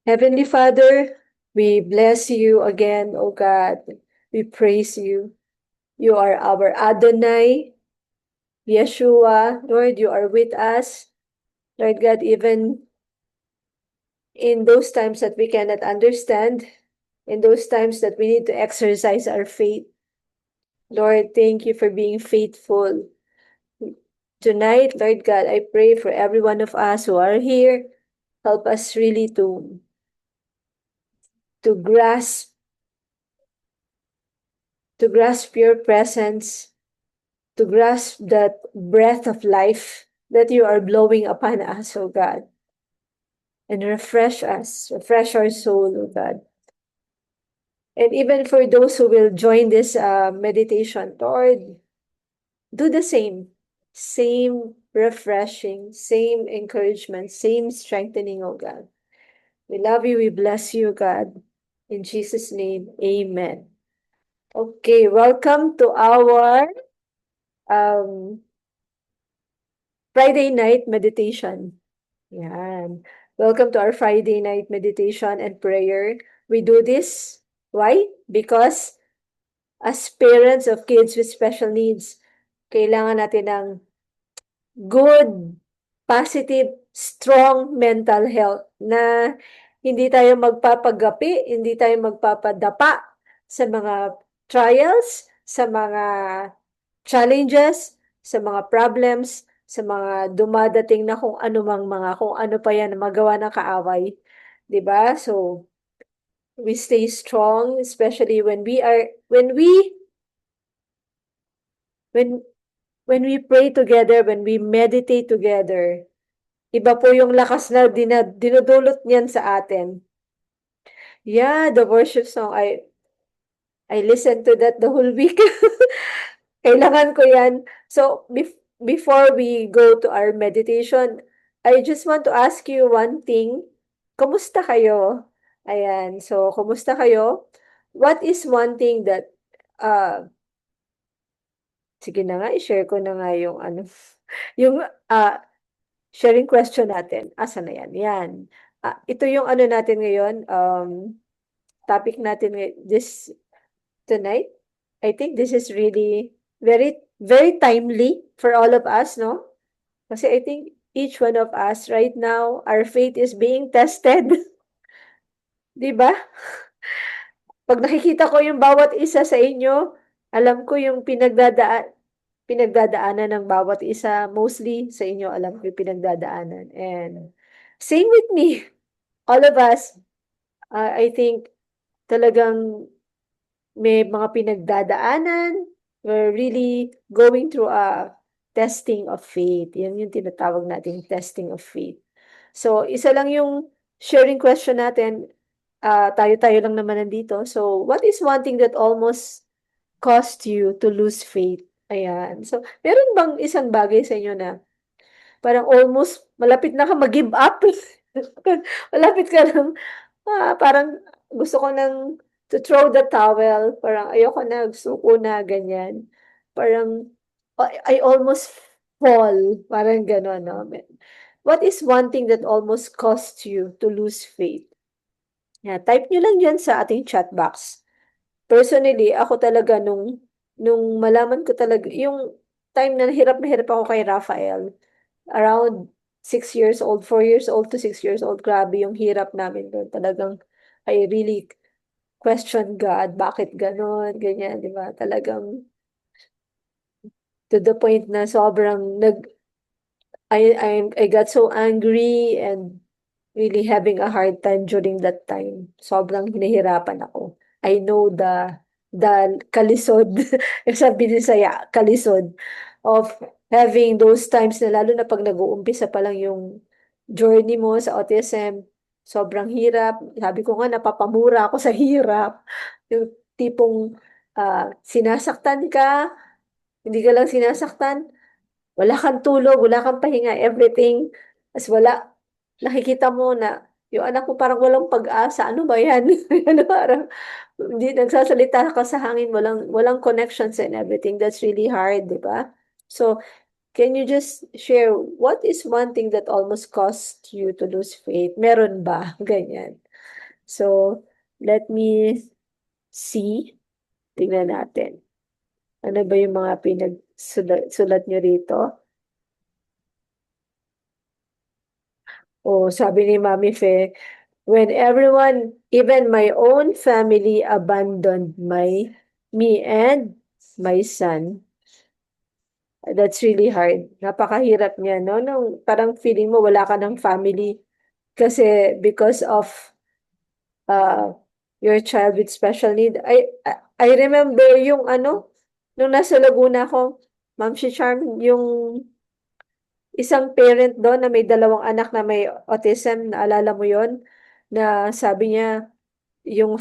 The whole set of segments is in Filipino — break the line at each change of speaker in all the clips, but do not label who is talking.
Heavenly Father, we bless you again, O God. We praise you. You are our Adonai, Yeshua. Lord, you are with us. Lord God, even in those times that we cannot understand, in those times that we need to exercise our faith. Lord, thank you for being faithful. Tonight, Lord God, I pray for every one of us who are here. Help us really to grasp to grasp your presence, to grasp that breath of life that you are blowing upon us, O God, and refresh us, refresh our soul, O God. And even for those who will join this meditation, Lord, do the same. Same refreshing, same encouragement, same strengthening, O God. We love you, we bless you, God. In Jesus' name, amen. Okay, welcome to our um, Friday night meditation. Yan. Welcome to our Friday night meditation and prayer. We do this. Why? Because as parents of kids with special needs, kailangan natin ng good, positive, strong mental health na hindi tayo magpapagapi, hindi tayo magpapadapa sa mga trials, sa mga challenges, sa mga problems, sa mga dumadating na kung ano pa yan magawa ng kaaway, 'di ba? So, we stay strong, especially when we pray together, when we meditate together. Iba po yung lakas na dinudulot niyan sa atin. Yeah, the worship song, I listened to that the whole week. Kailangan ko yan. So, before we go to our meditation, I just want to ask you one thing. Kumusta kayo? Ayan. So, kumusta kayo? What is one thing that, uh, sige na nga, i-share ko na nga yung ano, yung sharing question natin. Asa na yan? Yan. Ito yung ano natin ngayon, topic natin this tonight. I think this is really very, very timely for all of us, no? Kasi I think each one of us right now, our faith is being tested. Di ba? Pag nakikita ko yung bawat isa sa inyo, alam ko yung pinagdadaanan ng bawat isa. Mostly sa inyo, alam ko yung pinagdadaanan. And same with me. All of us, I think talagang may mga pinagdadaanan. We're really going through a testing of faith. Yan yung tinatawag nating testing of faith. So, isa lang yung sharing question natin. Tayo-tayo lang naman nandito. So, what is one thing that almost caused you to lose faith? Ayan. So, meron bang isang bagay sa inyo na parang almost malapit na ka mag-give up? Malapit ka lang, parang gusto ko nang to throw the towel, parang ayoko na, gusto ko na, ganyan. Parang, I almost fall, parang gano'n, no? What is one thing that almost caused you to lose faith? Yeah, type nyo lang yan sa ating chat box. Personally, ako talaga nung malaman ko talaga, yung time na hirap ako kay Rafael, around 6 years old, 4 years old to 6 years old, grabe yung hirap namin doon. Talagang, I really question God, bakit ganon, ganyan, di ba? Talagang, to the point na sobrang I got so angry and really having a hard time during that time. Sobrang hinahirapan ako. I know the kalisod, yung sabi ni Saya, kalisod of having those times na lalo na pag nag-uumpisa pa lang yung journey mo sa autism, sobrang hirap. Sabi ko nga, napapamura ako sa hirap. Yung tipong sinasaktan ka, hindi ka lang sinasaktan, wala kang tulog, wala kang pahinga, everything. As wala, nakikita mo na yung anak mo parang walang pag-asa. Ano ba yan? Ano, parang hindi nagsasalita ka sa hangin, walang connections and everything. That's really hard, di ba? So, can you just share what is one thing that almost caused you to lose faith? Meron ba? Ganyan. So, let me see. Tingnan natin. Ano ba yung mga sulat nyo rito? Oh, sabi ni Mami Fe, when everyone, even my own family, abandoned me and my son. That's really hard. Napakahirap niya, no? Nung parang feeling mo wala ka ng family kasi because of uh, your child with special need. I remember yung ano, nung nasa Laguna ako, Ma'am si Charm, yung isang parent doon na may dalawang anak na may autism, naalala mo yon. Na sabi niya, yung,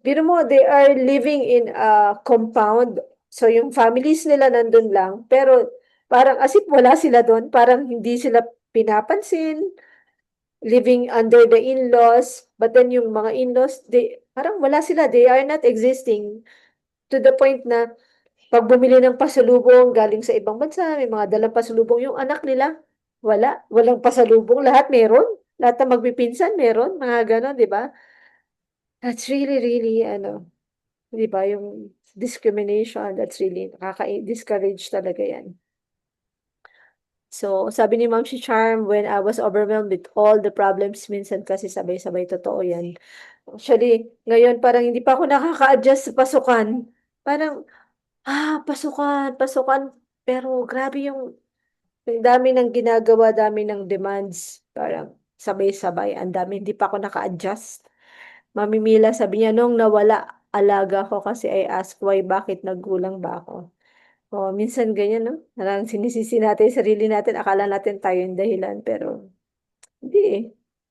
biro mo, they are living in a compound. So, yung families nila nandun lang. Pero, parang as if wala sila doon. Parang hindi sila pinapansin. Living under the in-laws. But then, yung mga in-laws, parang wala sila. They are not existing. To the point na, pag bumili ng pasalubong galing sa ibang bansa, may mga dalang pasalubong, yung anak nila, wala. Walang pasalubong. Lahat meron. Lahat na magpipinsan meron. Mga ganon, di ba? That's really, really, ano, 'di ba, yung discrimination, that's really discourage talaga yan. So, sabi ni Ma'am si Charm, when I was overwhelmed with all the problems, minsan kasi sabay-sabay, totoo yan. Actually, ngayon parang hindi pa ako nakaka-adjust sa pasukan. Parang, pasukan, pasukan. Pero grabe yung dami ng ginagawa, dami ng demands. Parang sabay-sabay, ang dami, hindi pa ako naka-adjust. Mami Mila, sabi niya, nung nawala alaga ko kasi I ask why, bakit nagkulang ba ako? Oh, minsan ganyan, no? Parang sinisisi natin yung sarili natin, akala natin tayo yung dahilan, pero hindi eh.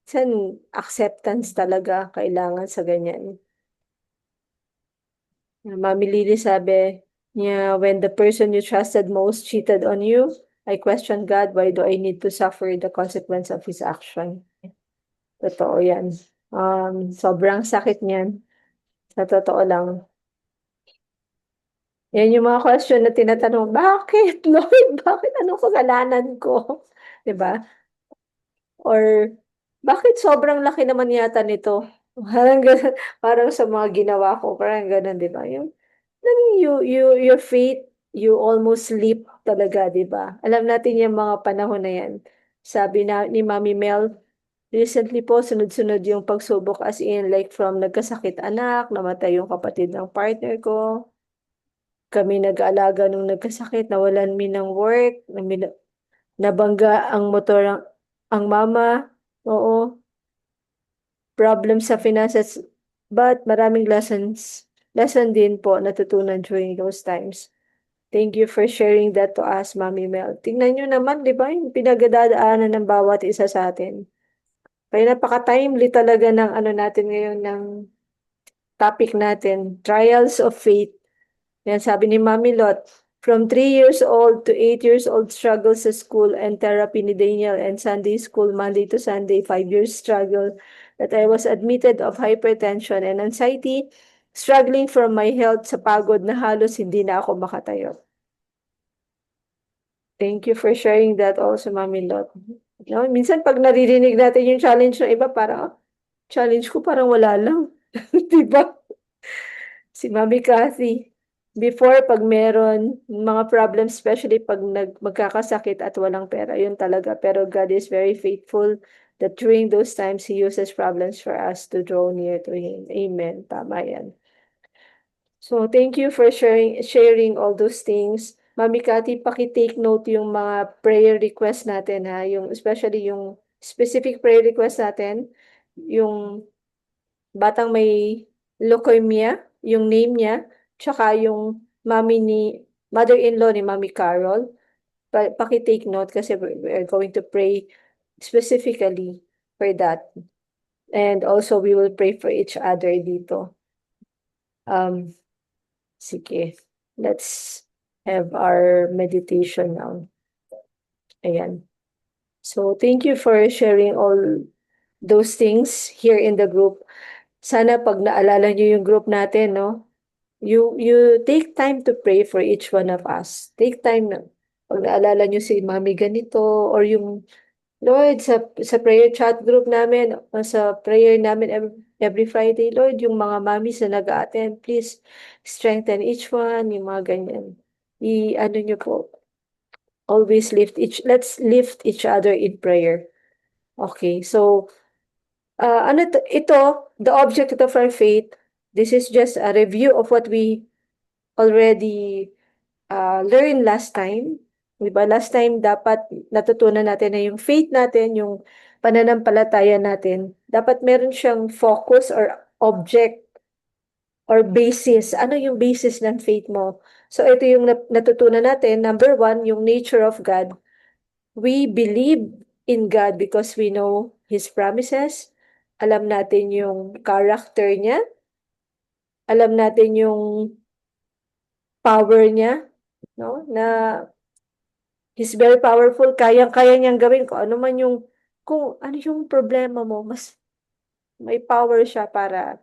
Minsan, acceptance talaga kailangan sa ganyan. Mami Lily sabi niya, when the person you trusted most cheated on you, I question God, why do I need to suffer the consequence of his action? Totoo yan. Sobrang sakit niyan. Sa totoo lang. Yan yung mga question na tinatanong, bakit, Lord? Bakit? Anong kasalanan ko? 'Di ba? Or, bakit sobrang laki naman yata nito? Parang ganun, parang sa mga ginawa ko, parang ganun, 'di ba? Yung, your faith, you almost leap talaga, 'di ba? Alam natin yung mga panahon na yan. Sabi na ni Mami Mel, recently po, sunod-sunod yung pagsubok as in, like from nagkasakit anak, namatay yung kapatid ng partner ko, kami nag-aalaga nung nagkasakit, nawalan mi ng work, nabangga ang motor ang mama, oo, problem sa finances, but maraming lesson din po natutunan during those times. Thank you for sharing that to us, Mami Mel. Tingnan nyo naman, di ba, yung pinagdadaanan ng bawat isa sa atin. Kaya napaka-timely talaga ng ano natin ngayon, ng topic natin, trials of faith. Yan sabi ni Mami Lot, from 3 years old to 8 years old, struggles sa school and therapy ni Daniel, and Sunday school, Monday to Sunday, 5 years struggle that I was admitted of hypertension and anxiety, struggling from my health sa pagod na halos hindi na ako makatayo. Thank you for sharing that also, Mami Lot. No, minsan pag naririnig natin yung challenge ng iba, parang, challenge ko parang wala lang. Diba? Si Mami Cathy, before pag meron mga problems, especially pag magkakasakit at walang pera, yun talaga. Pero God is very faithful that during those times, He uses problems for us to draw near to Him. Amen. Tama yan. So, thank you for sharing all those things. Mami Cathy, paki-take note yung mga prayer request natin, ha? Yung, especially yung specific prayer request natin, yung batang may leukemia, yung name niya, tsaka yung mother-in-law ni Mami Carol. Paki-take note kasi we're going to pray specifically for that. And also, we will pray for each other dito. Sige. Let's have our meditation now. Ayan. So, thank you for sharing all those things here in the group. Sana pag naalala niyo yung group natin, no? You take time to pray for each one of us. Take time na pag naalala niyo si Mami ganito or yung Lord, sa prayer chat group namin, o sa prayer namin every Friday, Lord, yung mga mommies na nag-a-attend, please strengthen each one, yung mga ganyan. Ano nyo po, always let's lift each other in prayer. Okay, so, the object of our faith, this is just a review of what we already learned last time. Diba? Last time, dapat natutunan natin na yung faith natin, yung pananampalataya natin, dapat meron siyang focus or object or basis. Ano yung basis ng faith mo? So, ito yung natutunan natin. Number one, yung nature of God. We believe in God because we know His promises. Alam natin yung character niya. Alam natin yung power niya, no? Na He's very powerful. Kayang-kaya niyang gawin kung ano yung problema mo, mas may power siya para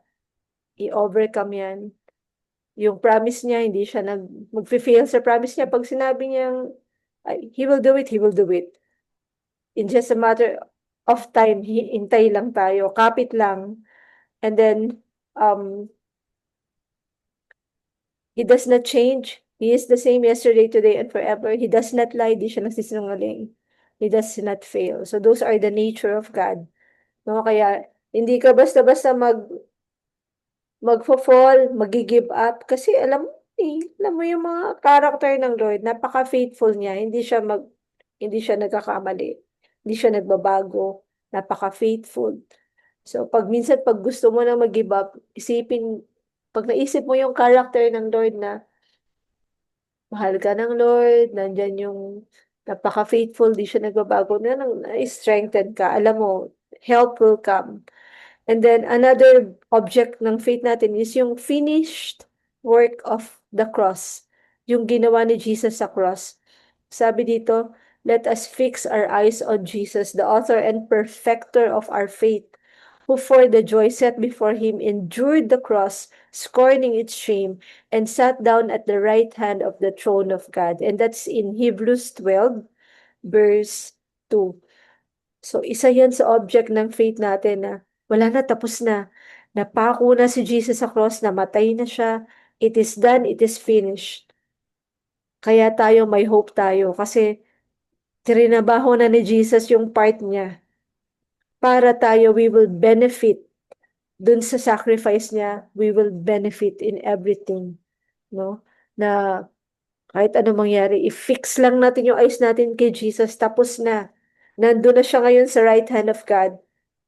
i-overcome yan. Yung promise niya, hindi siya mag-fail sa promise niya. Pag sinabi niyang, He will do it, He will do it. In just a matter of time, hintay lang tayo, kapit lang. And then, He does not change. He is the same yesterday, today, and forever. He does not lie. Di siya nagsisinungaling. He does not fail. So those are the nature of God. No, kaya hindi ka basta-basta magfo-fall, magi-give up kasi alam mo yung mga character ng Lord, napaka-faithful niya, hindi siya nagkakamali, hindi siya nagbabago, napaka-faithful. So pag gusto mo na mag-give up, pag naisip mo yung character ng Lord na mahal ka ng Lord, nandyan yung napaka-faithful, di siya nagbabago na-strengthen ka. Alam mo, help will come. And then another object ng faith natin is yung finished work of the cross. Yung ginawa ni Jesus sa cross. Sabi dito, let us fix our eyes on Jesus, the author and perfecter of our faith, who for the joy set before him endured the cross, scorning its shame, and sat down at the right hand of the throne of God. And that's in Hebrews 12, verse 2. So, isa yan sa object ng faith natin na wala na, tapos na. Napako na si Jesus sa cross, namatay na siya. It is done, it is finished. Kaya tayo, may hope tayo. Kasi, trinabaho na ni Jesus yung part niya. Para tayo, we will benefit. Dun sa sacrifice niya, we will benefit in everything. No? Na kahit anong mangyari, i-fix lang natin yung eyes natin kay Jesus, tapos na. Nandun na siya ngayon sa right hand of God.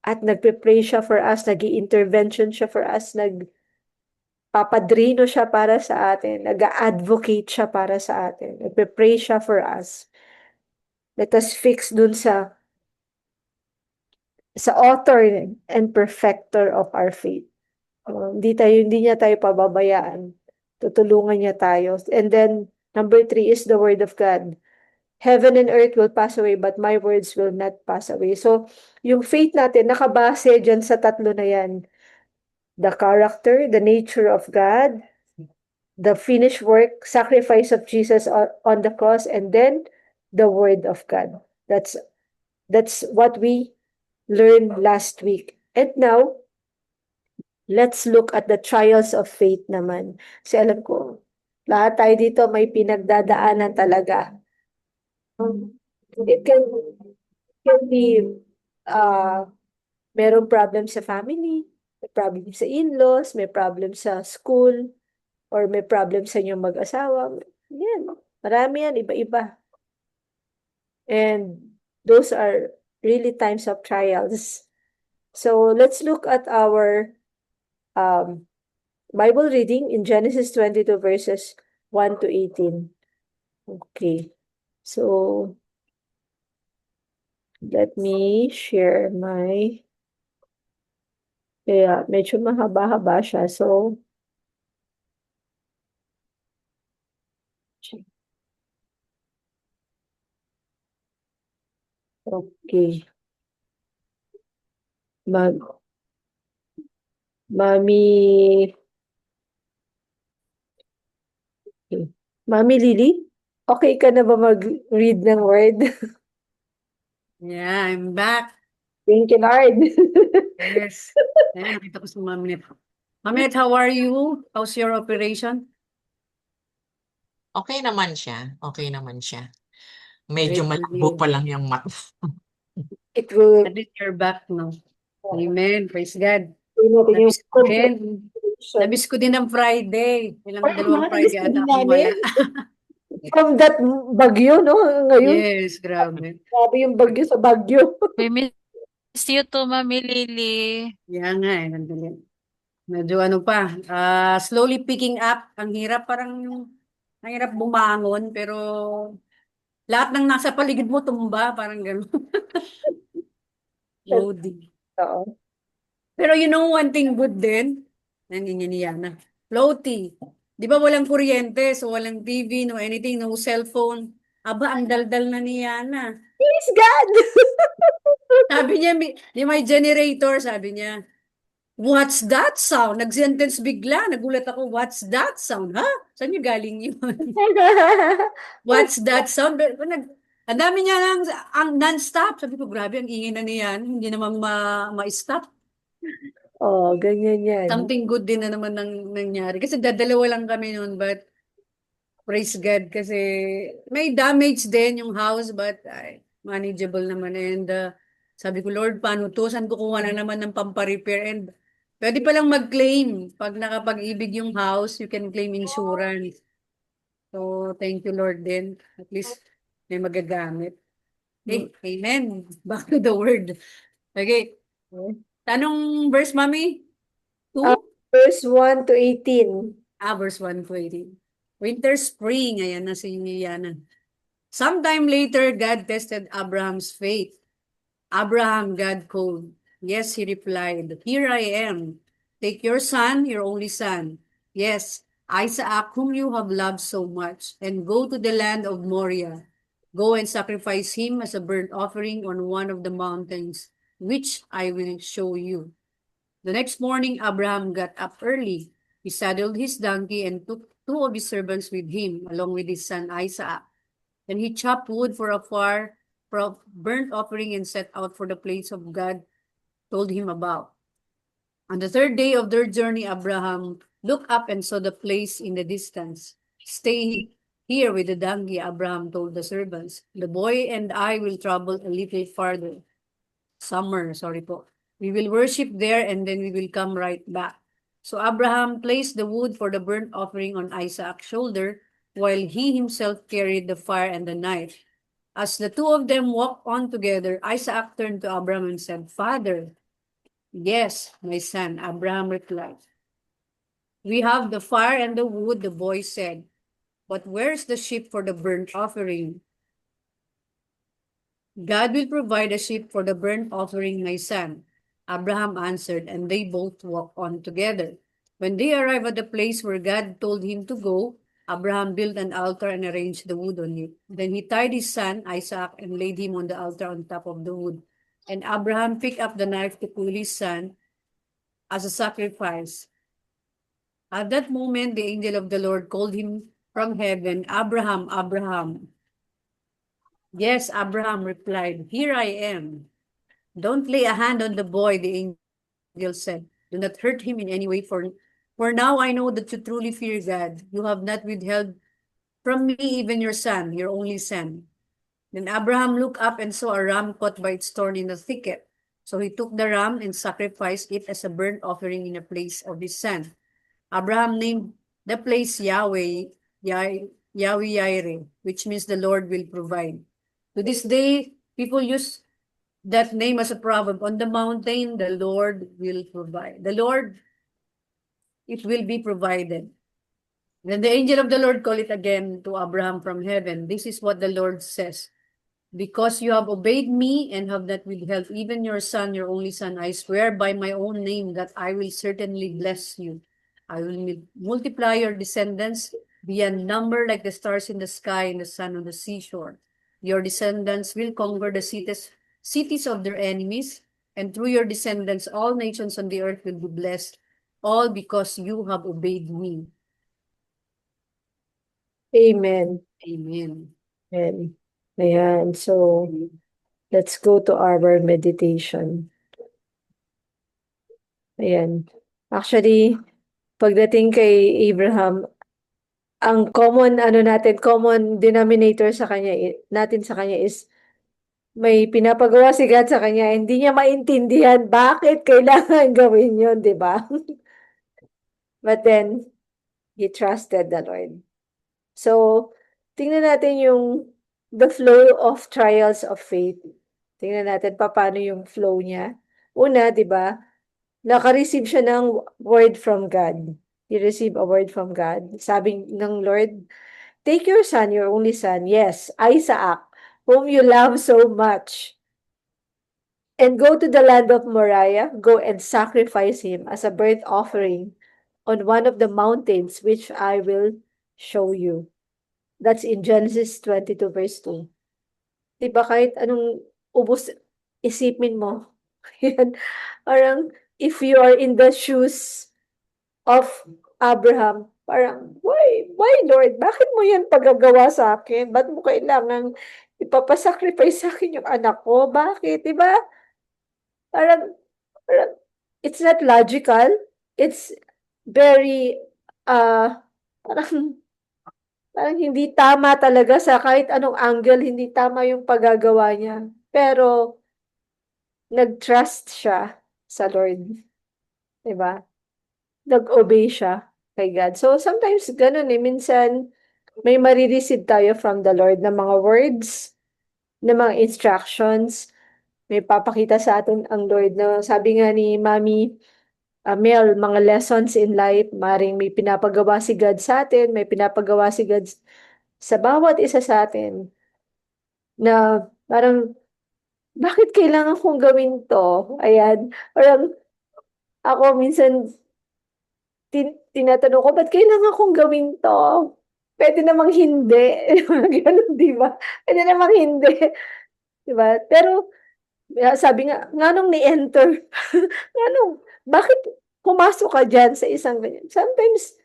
At nagpe-pray siya for us, nag-i-intervention siya for us, nagpapadrino siya para sa atin, nag-advocate siya para sa atin, nagpe-pray siya for us. Let us fix dun sa author and perfecter of our faith. Hindi niya tayo pababayaan. Tutulungan niya tayo. And then, number 3 is the word of God. Heaven and earth will pass away, but my words will not pass away. So, yung faith natin, nakabase dyan sa tatlo na yan. The character, the nature of God, the finished work, sacrifice of Jesus on the cross, and then the word of God. That's what we learned last week. And now, let's look at the trials of faith naman. Kasi alam ko, lahat tayo dito may pinagdadaanan talaga. It can be uh, merong problem sa family, may problem sa in-laws, may problem sa school, or may problem sa inyong mag-asawa. Yan, marami yan, iba-iba. And those are really times of trials. So let's look at our um, Bible reading in Genesis 22 verses 1 to 18. Okay. So let me share medyo mahaba-haba siya. So, okay. Mag, Mami, okay. Mami Lily, okay ka na ba mag-read ng word?
Yeah, I'm back.
Thank you, Lord.
Yes. Ayan, nakita ko si Ma'am Net, how are you? How's your operation?
Okay naman siya, okey naman siya. Medyo
Great to
malabo
hear.
pa lang yung mata.
It will
At least you're back now. Amen. Praise God.
natin yung
Namiss ko din.
congratulations.
Namiss ko din ang Friday. Ilang dalawang
Nakakamiss
Friday
ko
ata
din
akong wala.
namin. From that bagyo, no? Ngayon,
Yes, grabe.
grabe yung bagyo sa bagyo.
We miss you too, Mami Lily.
Yan nga eh, nandun. Medyo ano pa, slowly picking up. Ang hirap, parang ang hirap bumangon, pero lahat ng nasa paligid mo tumba, parang gano'n. Loading.
Oo.
Pero you know one thing good din, nandiyan ni Yana. Floaty. Di ba walang kuryente, so walang TV, no anything, no cellphone. Aba, ang daldal na ni Yana.
Praise God!
Sabi niya, may generator, sabi niya. What's that sound? Nag-sentence bigla. Nagulat ako, what's that sound? Ha? Saan niyo galing yun? What's that sound? Ang dami niya lang, ang non-stop. Sabi ko, grabe, ang ingay na niyan. Hindi naman ma-stop.
Oh, ganyan yan.
Something good din na naman nangyari. Kasi dadalawa lang kami noon, but praise God. Kasi may damage din yung house, but manageable naman. And sabi ko, Lord, paano to? Saan kukuha na naman ng pamparepair? And pwede palang mag-claim. Pag nakapag-ibig yung house, you can claim insurance. So, thank you, Lord, din. At least may magagamit. Okay, amen. Back to the word. Okay. Tanong verse, Mami?
Uh,
2?
verse 1 to 18.
Verse 1 to 18. Winter, spring. Ayan na si Yana. Sometime later, God tested Abraham's faith. Abraham, God called. Yes, he replied, here I am. Take your son, your only son. Yes, Isaac, whom you have loved so much, and go to the land of Moriah. Go and sacrifice him as a burnt offering on one of the mountains, which I will show you. The next morning, Abraham got up early. He saddled his donkey and took two of his servants with him, along with his son Isaac. Then he chopped wood for a burnt offering and set out for the place of God told him about. On the third day of their journey, Abraham looked up and saw the place in the distance. Stay here with the donkey, Abraham told the servants. The boy and I will travel a little farther. Sorry po. We will worship there and then we will come right back. So Abraham placed the wood for the burnt offering on Isaac's shoulder, while he himself carried the fire and the knife. As the two of them walked on together, Isaac turned to Abraham and said, Father. Yes, my son, Abraham replied. We have the fire and the wood, the boy said. But where's the sheep for the burnt offering? God will provide a sheep for the burnt offering, my son. Abraham answered, and they both walked on together. When they arrived at the place where God told him to go, Abraham built an altar and arranged the wood on it. Then he tied his son, Isaac, and laid him on the altar on top of the wood. And Abraham picked up the knife to kill his son as a sacrifice. At that moment, the angel of the Lord called him from heaven, Abraham, Abraham. Yes, Abraham replied, here I am. Don't lay a hand on the boy, the angel said. Do not hurt him in any way, for now I know that you truly fear God. You have not withheld from me even your son, your only son. Then Abraham looked up and saw a ram caught by its thorn in the thicket. So he took the ram and sacrificed it as a burnt offering in the place of his son. Abraham named the place Yahweh Yireh, which means the Lord will provide. To this day, people use that name as a proverb. On the mountain, the Lord will provide. The Lord, it will be provided. Then the angel of the Lord called it again to Abraham from heaven. This is what the Lord says. Because you have obeyed me and have not withheld even your son, your only son, I swear by my own name that I will certainly bless you. I will multiply your descendants beyond number like the stars in the sky and the sun on the seashore. Your descendants will conquer the cities of their enemies, and through your descendants all nations on the earth will be blessed, all because you have obeyed me.
Amen.
Amen.
Amen. Ayan. So, let's go to our meditation. Ayan. Actually, pagdating kay Abraham, ang common common denominator sa kanya natin sa kanya is may pinapagawa si God sa kanya, hindi niya maintindihan bakit kailangan gawin yun, di ba? But then, he trusted the Lord. So, tingnan natin the flow of trials of faith. Tingnan natin paano yung flow niya. Una, di ba, naka-receive siya ng word from God. He received a word from God. Sabi ng Lord, take your son, your only son, yes, Isaac, whom you love so much, and go to the land of Moriah, go and sacrifice him as a burnt offering on one of the mountains which I will show you. That's in Genesis 22 verse 2. Diba kahit anong ubos isipin mo, yan, parang if you are in the shoes of Abraham, parang, why Lord? Bakit mo yan pagagawa sa akin? Ba't mo kailangan ipapasacrifice sa akin yung anak ko? Bakit? Diba? Parang, it's not logical. It's very, parang, parang hindi tama talaga sa kahit anong angle, hindi tama yung paggagawa niya. Pero, nag-trust siya sa Lord. Diba? Nag-obey siya kay God. So, sometimes ganun minsan may marireceive tayo from the Lord na mga words, na mga instructions, may papakita sa atin ang Lord na sabi nga ni Mami Mel, mga lessons in life, maring may pinapagawa si God sa atin, may pinapagawa si God sa bawat isa sa atin na parang, bakit kailangan kong gawin to? Ayan, parang ako minsan tinatanong ko, ba't kailangan kong gawin to? Pwede namang hindi. Ganun, di ba? Pwede namang hindi. Di ba? Pero, sabi nga nung ni-enter, bakit pumasok ka dyan sa isang ganyan? Sometimes,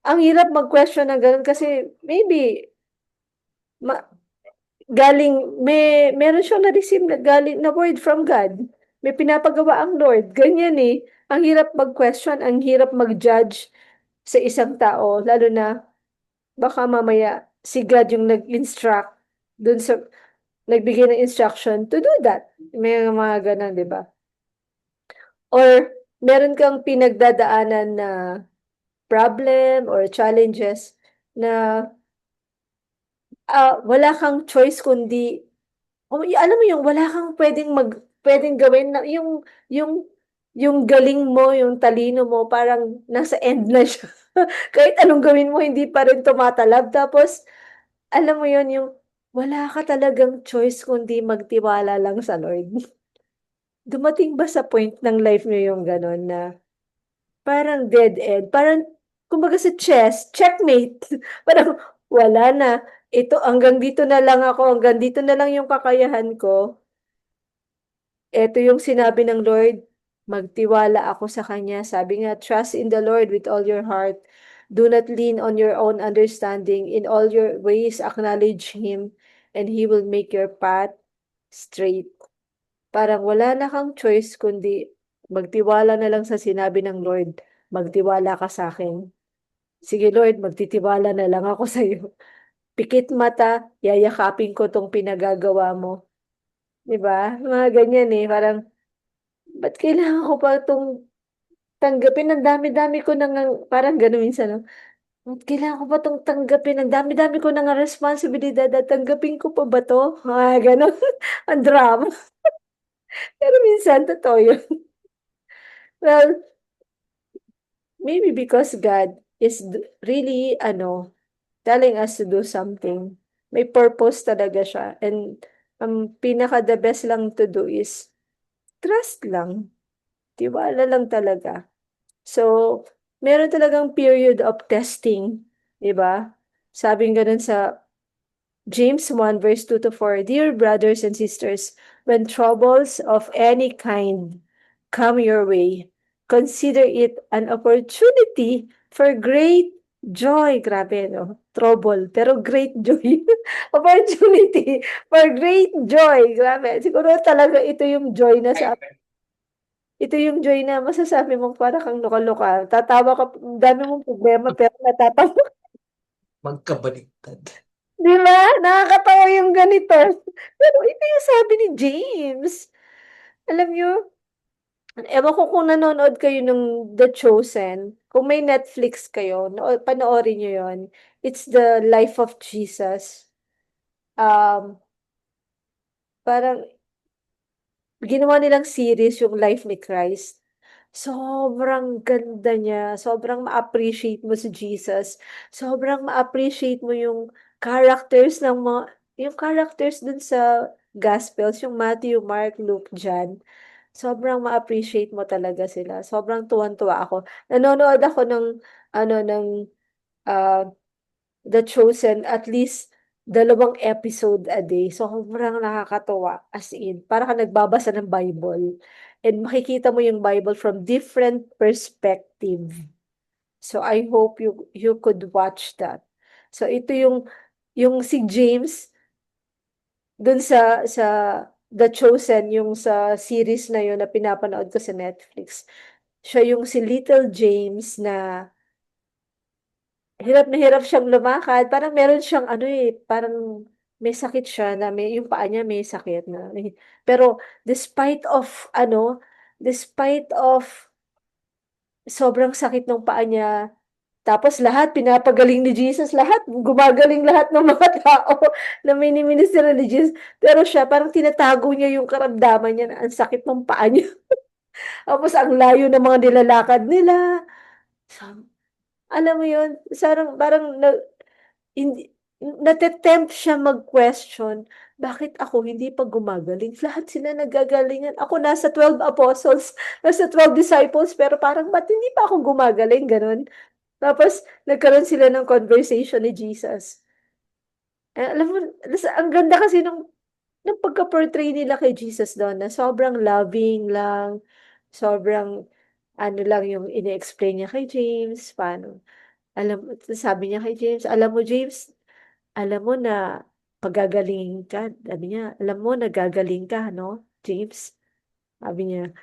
ang hirap mag-question ng ganun kasi maybe, meron siyang na-receive na galing na word from God. May pinapagawa ang Lord. Ganyan eh. Ang hirap mag-question, ang hirap mag-judge sa isang tao, lalo na baka mamaya si God yung nag-instruct dun sa, nagbigay ng instruction to do that. May mga ganun, di ba? Or, meron kang pinagdadaanan na problem or challenges na wala kang choice kundi, alam mo yung wala kang pwedeng gawin na yung galing mo, yung talino mo, parang nasa end na siya. Kahit anong gawin mo, hindi pa rin tumatalab. Tapos, alam mo yun, yung wala ka talagang choice kundi magtiwala lang sa Lord. Dumating ba sa point ng life niyo yung gano'n na parang dead end? Parang, kumbaga sa chess, checkmate. Parang, wala na. Ito, hanggang dito na lang ako, hanggang dito na lang yung kakayahan ko. Ito yung sinabi ng Lord, magtiwala ako sa Kanya. Sabi nga, trust in the Lord with all your heart. Do not lean on your own understanding. In all your ways, acknowledge Him, and He will make your path straight. Parang wala na kang choice, kundi magtiwala na lang sa sinabi ng Lord. Magtiwala ka sa akin. Sige Lord, magtitiwala na lang ako sa iyo. Pikit mata, yayakapin ko tong pinagagawa mo. 'Di ba? Mga ganyan eh, parang, ba't kailangan ko pa itong tanggapin? Ang dami-dami ko na nga, parang gano'n minsan, no? Ba't kailangan ko pa itong tanggapin? Ang dami-dami ko na nga responsibilidad at tanggapin ko pa ba to? Mga gano'n. Ang drama. Pero minsan, totoo yun. Well, maybe because God is really, telling us to do something. May purpose talaga siya. And ang pinaka-the best lang to do is trust lang. Tiwala lang talaga. So, meron talagang period of testing, di ba? Sabi ganun sa James 1 verse 2 to 4, Dear brothers and sisters, when troubles of any kind come your way, consider it an opportunity for great Joy, grabe, no? Trouble, pero great joy. Opportunity for great joy. Grabe. Siguro talaga ito yung joy na masasabi mong para kang loka-loka. Tatawa ka, ang dami mong problema, pero natatawa.
Magkabaliktad.
Di ba? Nakakatawa yung ganito. Pero ito yung sabi ni James. Alam nyo, ewan ko kung nanonood kayo ng The Chosen. Kung may Netflix kayo, panoorin nyo yon. It's the life of Jesus. Um, Parang ginawa nilang series yung life ni Christ. Sobrang ganda niya. Sobrang ma-appreciate mo si Jesus. Sobrang ma-appreciate mo yung characters dun sa Gospels, yung Matthew, Mark, Luke, John. Sobrang ma-appreciate mo talaga sila. Sobrang tuwan-tuwa ako. Nanonood ako ah, The Chosen at least 2 episode a day. So, sobrang nakakatuwa. As in, para ka nagbabasa ng Bible. And makikita mo yung Bible from different perspective. So, I hope you could watch that. So, ito yung si James dun sa The Chosen, yung sa series na yun na pinapanood ko sa Netflix. Siya yung si Little James na hirap na hirap siyang lumakad. Parang meron siyang parang may sakit siya na yung paa niya may sakit na. Pero despite of sobrang sakit ng paa niya, tapos lahat pinapagaling ni Jesus, lahat gumagaling lahat ng mga tao na mini-minister ni Jesus. Pero siya parang tinatago niya yung karamdaman niya na ang sakit ng paa niya. Tapos ang layo ng mga nilalakad nila. So, alam mo yun, parang hindi nate-tempt siya mag-question, bakit ako hindi pa gumagaling? Lahat sila nagagalingan. Ako nasa 12 apostles, nasa 12 disciples, pero parang ba't hindi pa ako gumagaling? Ganon. Tapos, nagkaroon sila ng conversation ni Jesus. Alam mo, ang ganda kasi ng pagka-portray nila kay Jesus doon, na sobrang loving lang, sobrang ano lang yung ini-explain niya kay James, sabi niya kay James, alam mo na pagagalingin ka. Sabi niya, alam mo na gagaling ka, no, James? Sabi niya,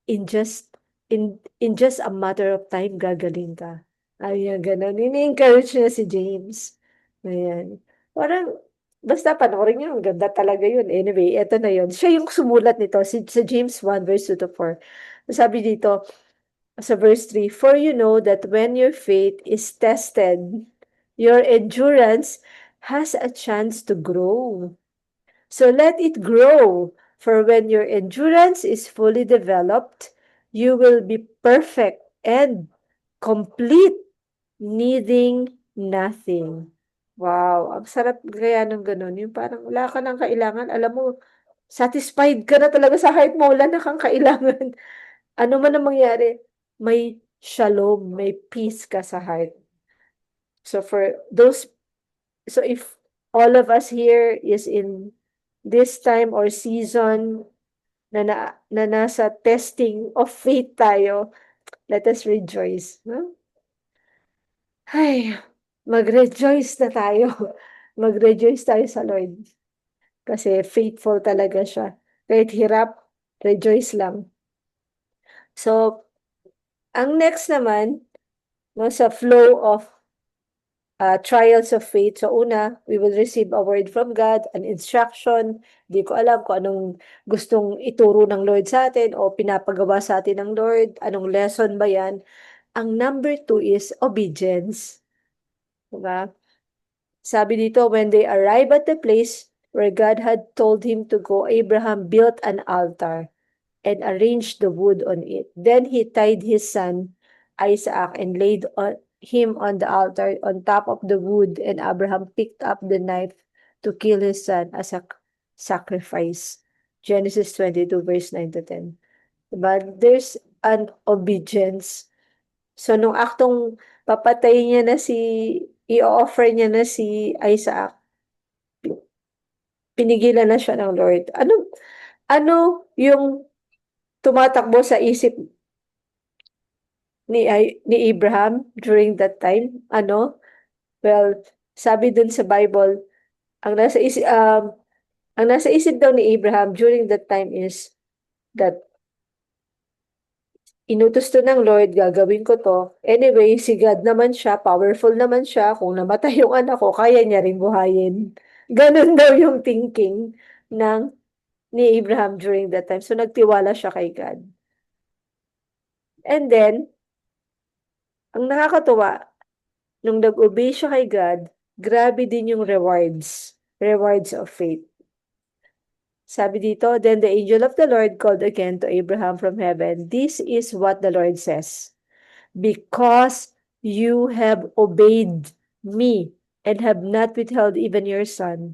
in just, in just a matter of time, gagaling ka. Sabi niya, ganun. Ini-encourage niya si James. Ayan. Parang, basta panoorin niyo, ang ganda talaga yun. Anyway, eto na yun. Siya yung sumulat nito, sa James 1, verse 2 to 4. Sabi dito, sa verse 3, for you know that when your faith is tested, your endurance has a chance to grow. So let it grow, for when your endurance is fully developed, you will be perfect and complete, needing nothing. Wow, ang sarap kaya ng ganun. Yung parang wala ka ng kailangan, alam mo, satisfied ka na talaga sa heart mo, wala na kang kailangan. Ano man ang mangyari, may shalom, may peace ka sa heart. So so if all of us here is in this time or season na nasa testing of faith tayo, let us rejoice. No? Ay, mag-rejoice na tayo. Mag-rejoice tayo sa Lord. Kasi faithful talaga siya. Kahit hirap, rejoice lang. So, ang next naman, no, sa flow of trials of faith. So una, we will receive a word from God, an instruction. Hindi ko alam kung anong gustong ituro ng Lord sa atin o pinapagawa sa atin ng Lord. Anong lesson ba yan? Ang number 2 is obedience. Diba? Sabi dito, when they arrived at the place where God had told him to go, Abraham built an altar and arranged the wood on it. Then he tied his son Isaac and laid him on the altar on top of the wood, and Abraham picked up the knife to kill his son as a sacrifice. Genesis 22 verse 9 to 10. Diba? There's an obedience. So, nung aktong papatayin niya i-offer niya na si Isaac, pinigilan na siya ng Lord. Ano yung tumatakbo sa isip ni Abraham during that time? Ano? Well, sabi dun sa Bible, ang nasa isip, ang nasa isip daw ni Abraham during that time is that inutos to ng Lord, gagawin ko to. Anyway, si God naman siya, powerful naman siya. Kung namatay yung anak ko, kaya niya rin buhayin. Ganun daw yung thinking ng ni Abraham during that time. So, nagtiwala siya kay God. And then, ang nakakatuwa, nung nag-obey siya kay God, grabe din yung rewards of faith. Sabi dito, then the angel of the Lord called again to Abraham from heaven. This is what the Lord says. Because you have obeyed me and have not withheld even your son,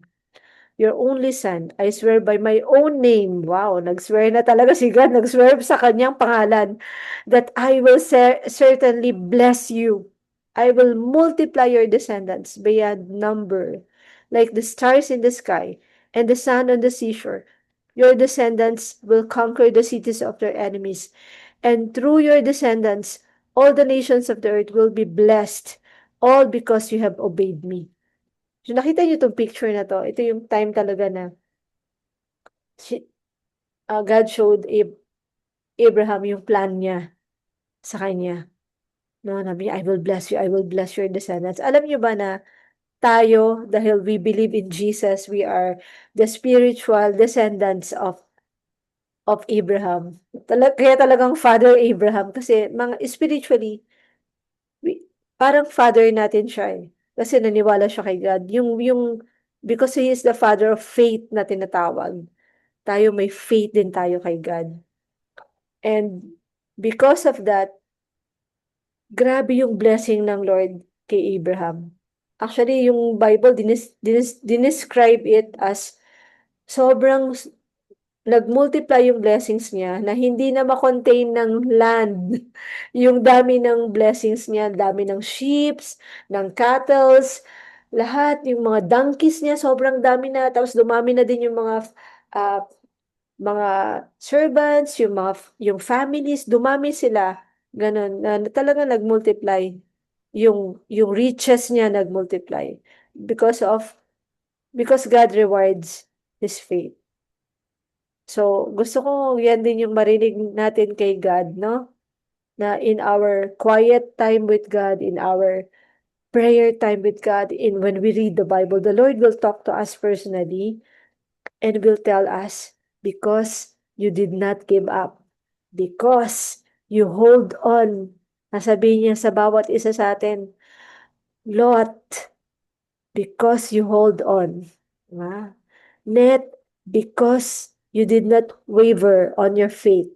your only son, I swear by my own name. Wow, nag-swear na talaga si God, nag-swear sa kanyang pangalan, that I will certainly bless you. I will multiply your descendants beyond number, like the stars in the sky and the sand on the seashore. Your descendants will conquer the cities of their enemies, and through your descendants, all the nations of the earth will be blessed, all because you have obeyed me. So, nakita niyo itong picture na to. Ito yung time talaga na God showed Abraham yung plan niya sa kanya. No, sabi niya, I will bless you, I will bless your descendants. Alam niyo ba na tayo, dahil we believe in Jesus, we are the spiritual descendants of Abraham. Kaya talagang Father Abraham kasi mga spiritually, parang father natin siya eh. Kasi naniwala siya kay God. Because He is the Father of faith na tinatawag. Tayo may faith din tayo kay God. And because of that, grabe yung blessing ng Lord kay Abraham. Actually, yung Bible, dinescribe it as sobrang nag-multiply yung blessings niya na hindi na ma-contain ng land. Yung dami ng blessings niya, dami ng sheep, ng cattle, lahat, yung mga donkeys niya, sobrang dami na. Tapos dumami na din yung uh, mga servants, yung families, dumami sila. Ganon, na talaga nag-multiply. Yung riches niya nag-multiply. Because God rewards His faith. So, gusto ko yan din yung marinig natin kay God, no? Na in our quiet time with God, in our prayer time with God, in when we read the Bible, the Lord will talk to us personally and will tell us, because you did not give up, because you hold on. Nasabihin niya sa bawat isa sa atin, Lot, because you hold on. Diba? Net, because you did not waver on your faith.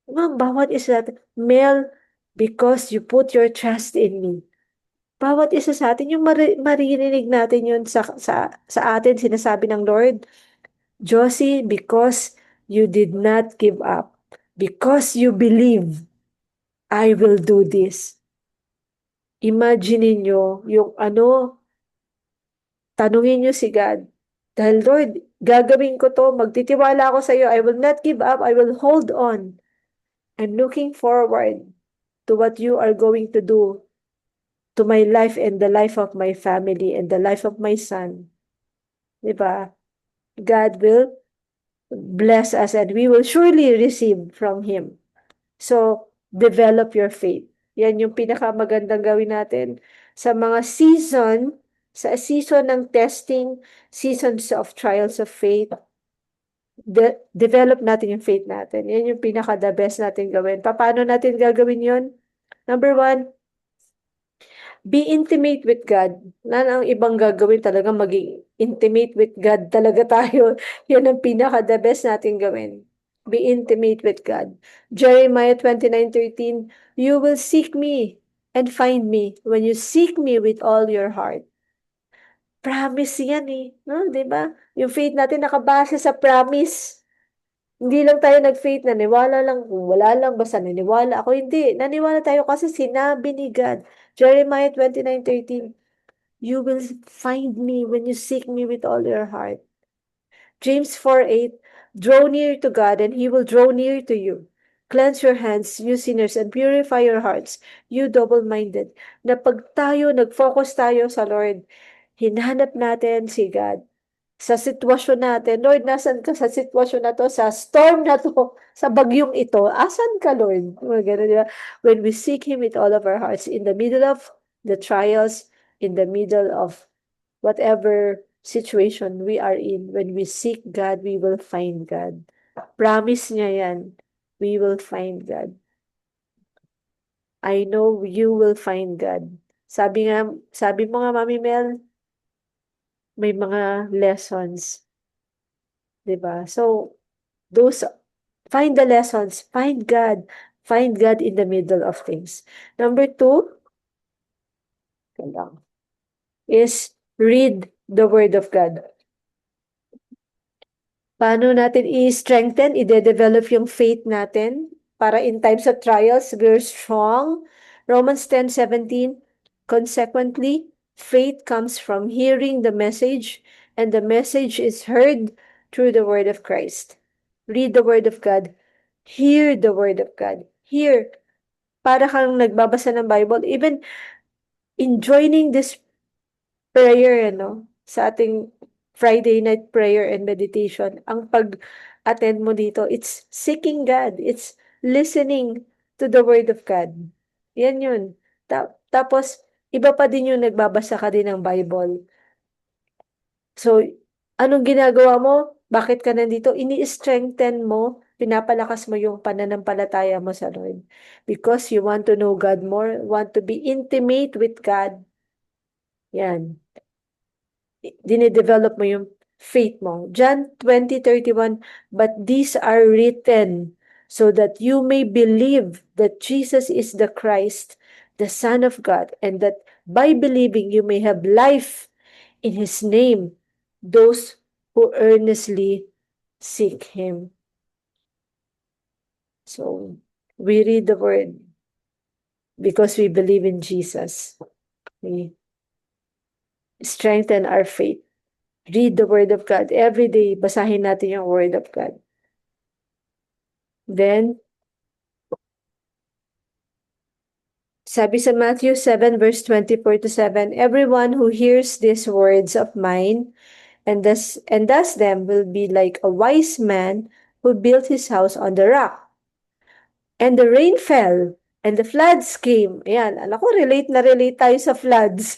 Ma'am, bawat isa natin. Mel, because you put your trust in me. Bawat isa sa atin, yung maririnig natin yun sa atin, sinasabi ng Lord. Josie, because you did not give up. Because you believe, I will do this. Imagine niyo yung tanungin niyo si God. Dahil Lord, gagawin ko to, magtitiwala ako sa iyo, I will not give up, I will hold on. I'm looking forward to what you are going to do to my life and the life of my family and the life of my son. Diba? God will bless us and we will surely receive from Him. So, develop your faith. Yan yung pinakamagandang gawin natin sa mga sa season ng testing, seasons of trials of faith. Develop natin yung faith natin. Yan yung pinaka-the best natin gawin. Paano natin gagawin yon? Number 1, be intimate with God. Ang ibang gagawin talaga maging intimate with God talaga tayo. Yan ang pinaka-the best natin gawin. Be intimate with God. Jeremiah 29:13, you will seek me and find me when you seek me with all your heart. Promise yan eh. No, di ba? Yung faith natin nakabase sa promise. Hindi lang tayo nag-faith, naniwala lang, kung wala lang, basta naniwala ako. Hindi, naniwala tayo kasi sinabi ni God. Jeremiah 29:13, you will find me when you seek me with all your heart. James 4:8, draw near to God and He will draw near to you. Cleanse your hands, you sinners, and purify your hearts, you double-minded. Na pag tayo, nag-focus tayo sa Lord, hinahanap natin si God sa sitwasyon natin. Lord, nasan ka sa sitwasyon na to? Sa storm na to? Sa bagyong ito? Asan ka, Lord? Mga ganun, di ba? When we seek Him with all of our hearts, in the middle of the trials, in the middle of whatever situation we are in, when we seek God, we will find God. Promise niya yan. We will find God. I know you will find God. Sabi mo nga, Mami Mel, may mga lessons. Diba? So, find the lessons, find God in the middle of things. Number 2, is read the Word of God. Paano natin i-strengthen, i-develop yung faith natin para in times of trials, we're strong. Romans 10:17, consequently, faith comes from hearing the message, and the message is heard through the word of Christ. Read the Word of God. Hear the Word of God. Hear. Para kang nagbabasa ng Bible. Even in joining this prayer, sa ating Friday night prayer and meditation, ang pag-attend mo dito, it's seeking God. It's listening to the Word of God. Yan yun. Tapos, iba pa din yung nagbabasa ka din ng Bible. So, anong ginagawa mo? Bakit ka nandito? Ini-strengthen mo, pinapalakas mo yung pananampalataya mo sa Lord. Because you want to know God more, want to be intimate with God. Yan. Dine-develop mo yung faith mo. John 20:31, but these are written so that you may believe that Jesus is the Christ, the Son of God, and that by believing you may have life in His name, those who earnestly seek Him. So, we read the Word because we believe in Jesus. We strengthen our faith. Read the Word of God. Every day, basahin natin yung Word of God. Then, sabi sa Matthew 7 verse 24-7, everyone who hears these words of mine and does them will be like a wise man who built his house on the rock. And the rain fell, and the floods came. Ayan, alam ko, relate tayo sa floods.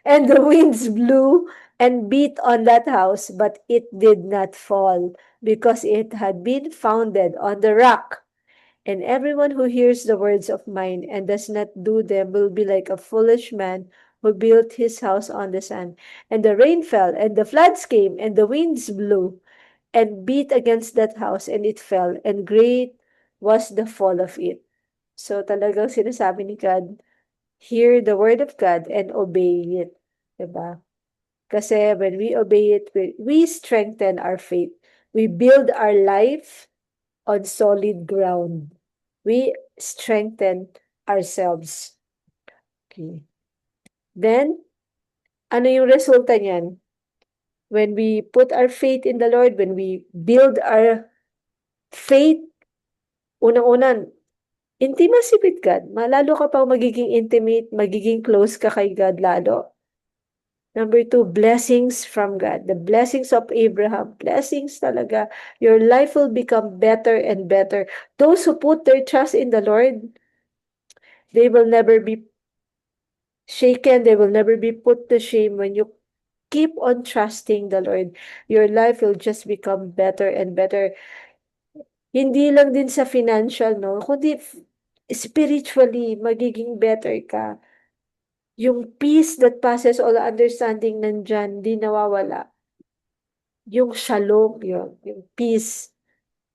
And the winds blew and beat on that house, but it did not fall, because it had been founded on the rock. And everyone who hears the words of mine and does not do them will be like a foolish man who built his house on the sand. And the rain fell, and the floods came, and the winds blew and beat against that house, and it fell, and great was the fall of it. So talagang sinasabi ni God, hear the word of God and obey it. Diba? Kasi when we obey it, we strengthen our faith. We build our life on solid ground. We strengthen ourselves. Okay. Then, ano yung resulta niyan? When we put our faith in the Lord, when we build our faith, unang-unan, intimacy with God. Malalo ka pang magiging intimate, magiging close ka kay God lalo. Number 2, blessings from God. The blessings of Abraham. Blessings talaga. Your life will become better and better. Those who put their trust in the Lord, they will never be shaken. They will never be put to shame. When you keep on trusting the Lord, your life will just become better and better. Hindi lang din sa financial, no? Kundi spiritually, magiging better ka. Yung peace that passes all understanding nandyan, di nawawala. Yung shalom, yung peace,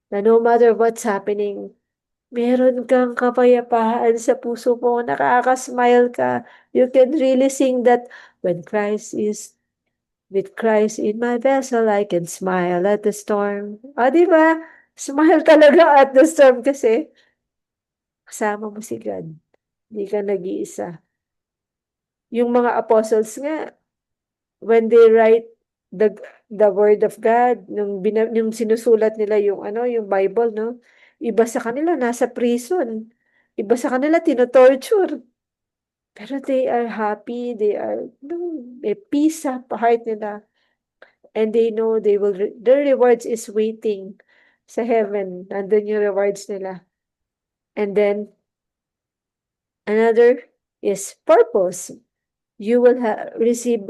na no matter what's happening, meron kang kapayapaan sa puso mo, nakaka-smile ka. You can really sing that, with Christ in my vessel, I can smile at the storm. Di ba? Smile talaga at the storm kasi kasama mo si God. Hindi ka nag-iisa. Yung mga apostles nga, when they write the word of God, nung sinusulat nila yung Bible, no? Iba sa kanila, nasa prison. Iba sa kanila, tinotorture. Pero they are happy, they are, no, may peace sa heart nila. And they know their rewards is waiting sa heaven. Nandun yung rewards nila. And then, another is purpose. You will receive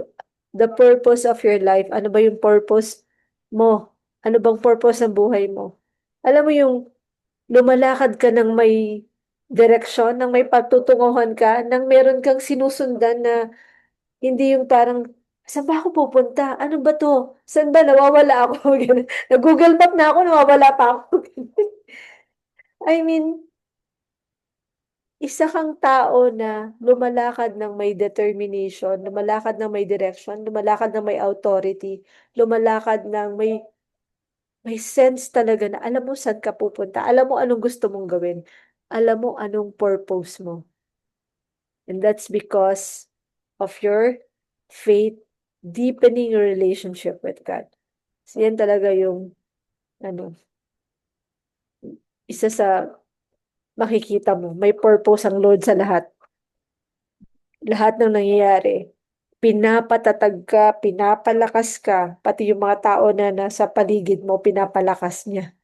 the purpose of your life. Ano ba yung purpose mo? Ano bang purpose ng buhay mo? Alam mo yung lumalakad ka ng may direksyon, ng may patutunguhan ka, nang meron kang sinusundan na hindi yung parang, saan ba ako pupunta? Ano ba to? Saan ba? Nawawala ako. Ganun. Nag-Google Map na ako, nawawala pa ako. I mean, isa kang tao na lumalakad ng may determination, lumalakad ng may direction, lumalakad ng may authority, lumalakad ng may sense talaga na alam mo saan ka pupunta, alam mo anong gusto mong gawin, alam mo anong purpose mo. And that's because of your faith deepening your relationship with God. So yan talaga yung ano, isa sa makikita mo, may purpose ang Lord sa lahat. Lahat ng nangyayari, pinapatatag ka, pinapalakas ka, pati yung mga tao na nasa paligid mo, pinapalakas niya.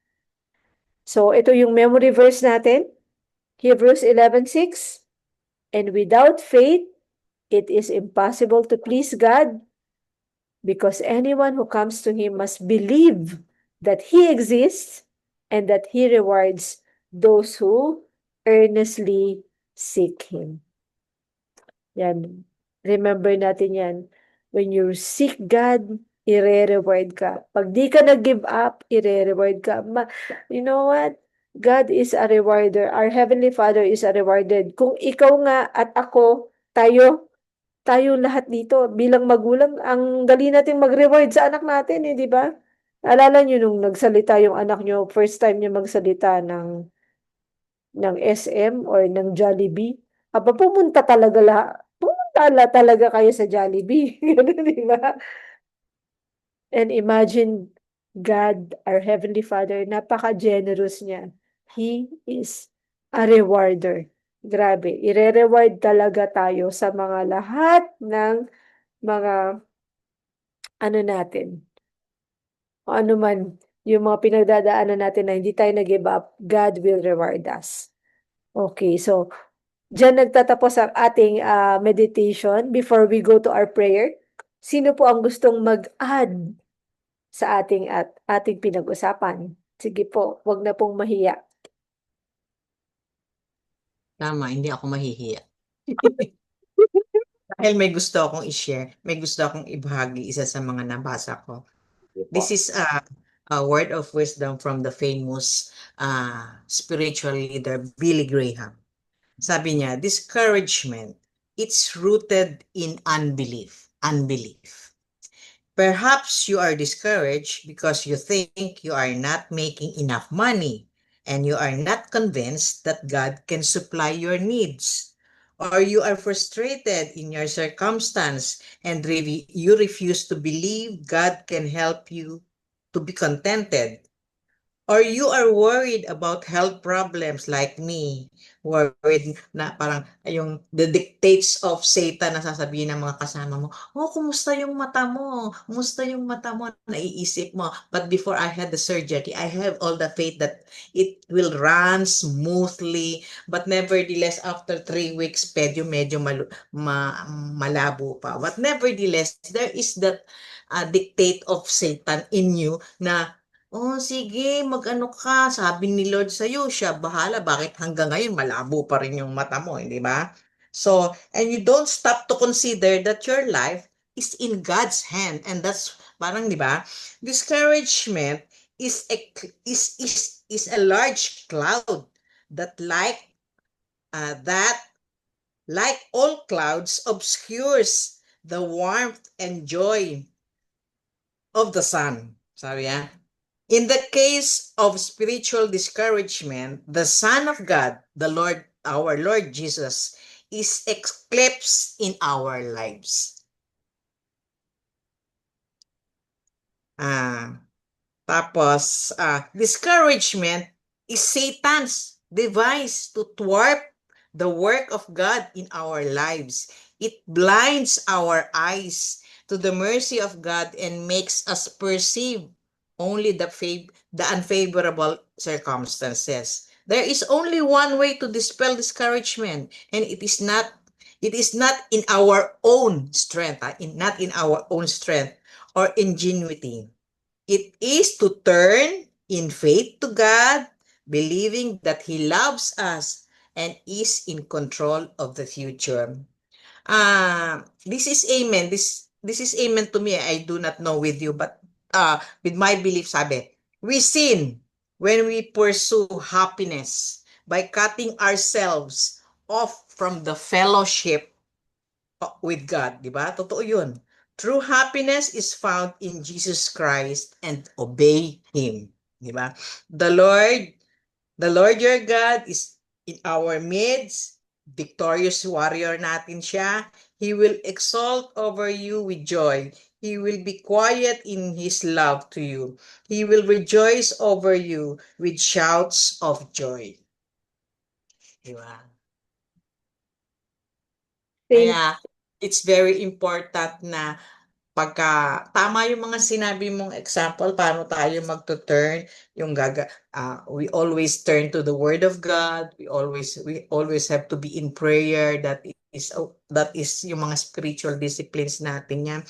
So, ito yung memory verse natin, Hebrews 11:6. And without faith, it is impossible to please God, because anyone who comes to Him must believe that He exists and that He rewards those who earnestly seek Him. Yan. Remember natin yan. When you seek God, ire-reward ka. Pag di ka nag-give up, ire-reward ka. You know what? God is a rewarder. Our Heavenly Father is a rewarder. Kung ikaw nga at ako, tayo lahat dito, bilang magulang, ang dali natin mag-reward sa anak natin, di ba? Alala nyo nung nagsalita yung anak nyo, first time niya magsalita ng SM or ng Jollibee, pumunta talaga kayo sa Jollibee. Ganun, di ba? And imagine God, our Heavenly Father, napaka-generous niya. He is a rewarder. Grabe, ire-reward talaga tayo sa mga lahat ng mga ano natin. O ano man, yung mga pinagdadaanan natin na hindi tayo nag-give up, God will reward us. Okay, so diyan nagtatapos ang ating meditation before we go to our prayer. Sino po ang gustong mag-add sa ating pinag-usapan? Sige po, wag na pong mahiya.
Tama, hindi ako mahihiya. Dahil may gusto akong i-share, may gusto akong ibahagi isa sa mga nabasa ko. This is a word of wisdom from the famous spiritual leader Billy Graham. Sabi niya, discouragement, it's rooted in unbelief. Perhaps you are discouraged because you think you are not making enough money and you are not convinced that God can supply your needs. Or you are frustrated in your circumstance and you refuse to believe God can help you to be contented. Or you are worried about health problems like me. Worried na parang yung the dictates of Satan na sasabihin ng mga kasama mo, oh, kumusta yung mata mo? Kumusta yung mata mo? Naiisip mo. But before I had the surgery, I have all the faith that it will run smoothly. But nevertheless, after 3 weeks, medyo malabo pa. But nevertheless, there is that dictate of Satan in you na oh, sige, mag-ano ka, sabi ni Lord sa'yo, siya bahala, bakit hanggang ngayon malabo pa rin yung mata mo, di ba? So, and you don't stop to consider that your life is in God's hand, and that's parang, di ba? Discouragement is a large cloud that like all clouds obscures the warmth and joy of the sun. Sabi ya. In the case of spiritual discouragement, the Son of God, the Lord, our Lord Jesus, is eclipsed in our lives. Tapos, discouragement is Satan's device to thwart the work of God in our lives. It blinds our eyes to the mercy of God and makes us perceive only the unfavorable circumstances. There is only one way to dispel discouragement, and it is not in our own strength, not in our own strength or ingenuity. It is to turn in faith to God, believing that He loves us and is in control of the future. This is amen. This is amen to me. I do not know with you, but with my belief, sabi, we sin when we pursue happiness by cutting ourselves off from the fellowship with God, di ba? Totoo yun. True happiness is found in Jesus Christ and obey Him, di ba? The Lord, the Lord your God is in our midst. Victorious warrior natin siya. He will exalt over you with joy. He will be quiet in His love to you. He will rejoice over you with shouts of joy. Di ba?
Thank
Kaya, it's very important na pagka tama yung mga sinabi mong example, paano tayo magto-turn, we always turn to the Word of God. We always have to be in prayer. That is yung mga spiritual disciplines natin yan.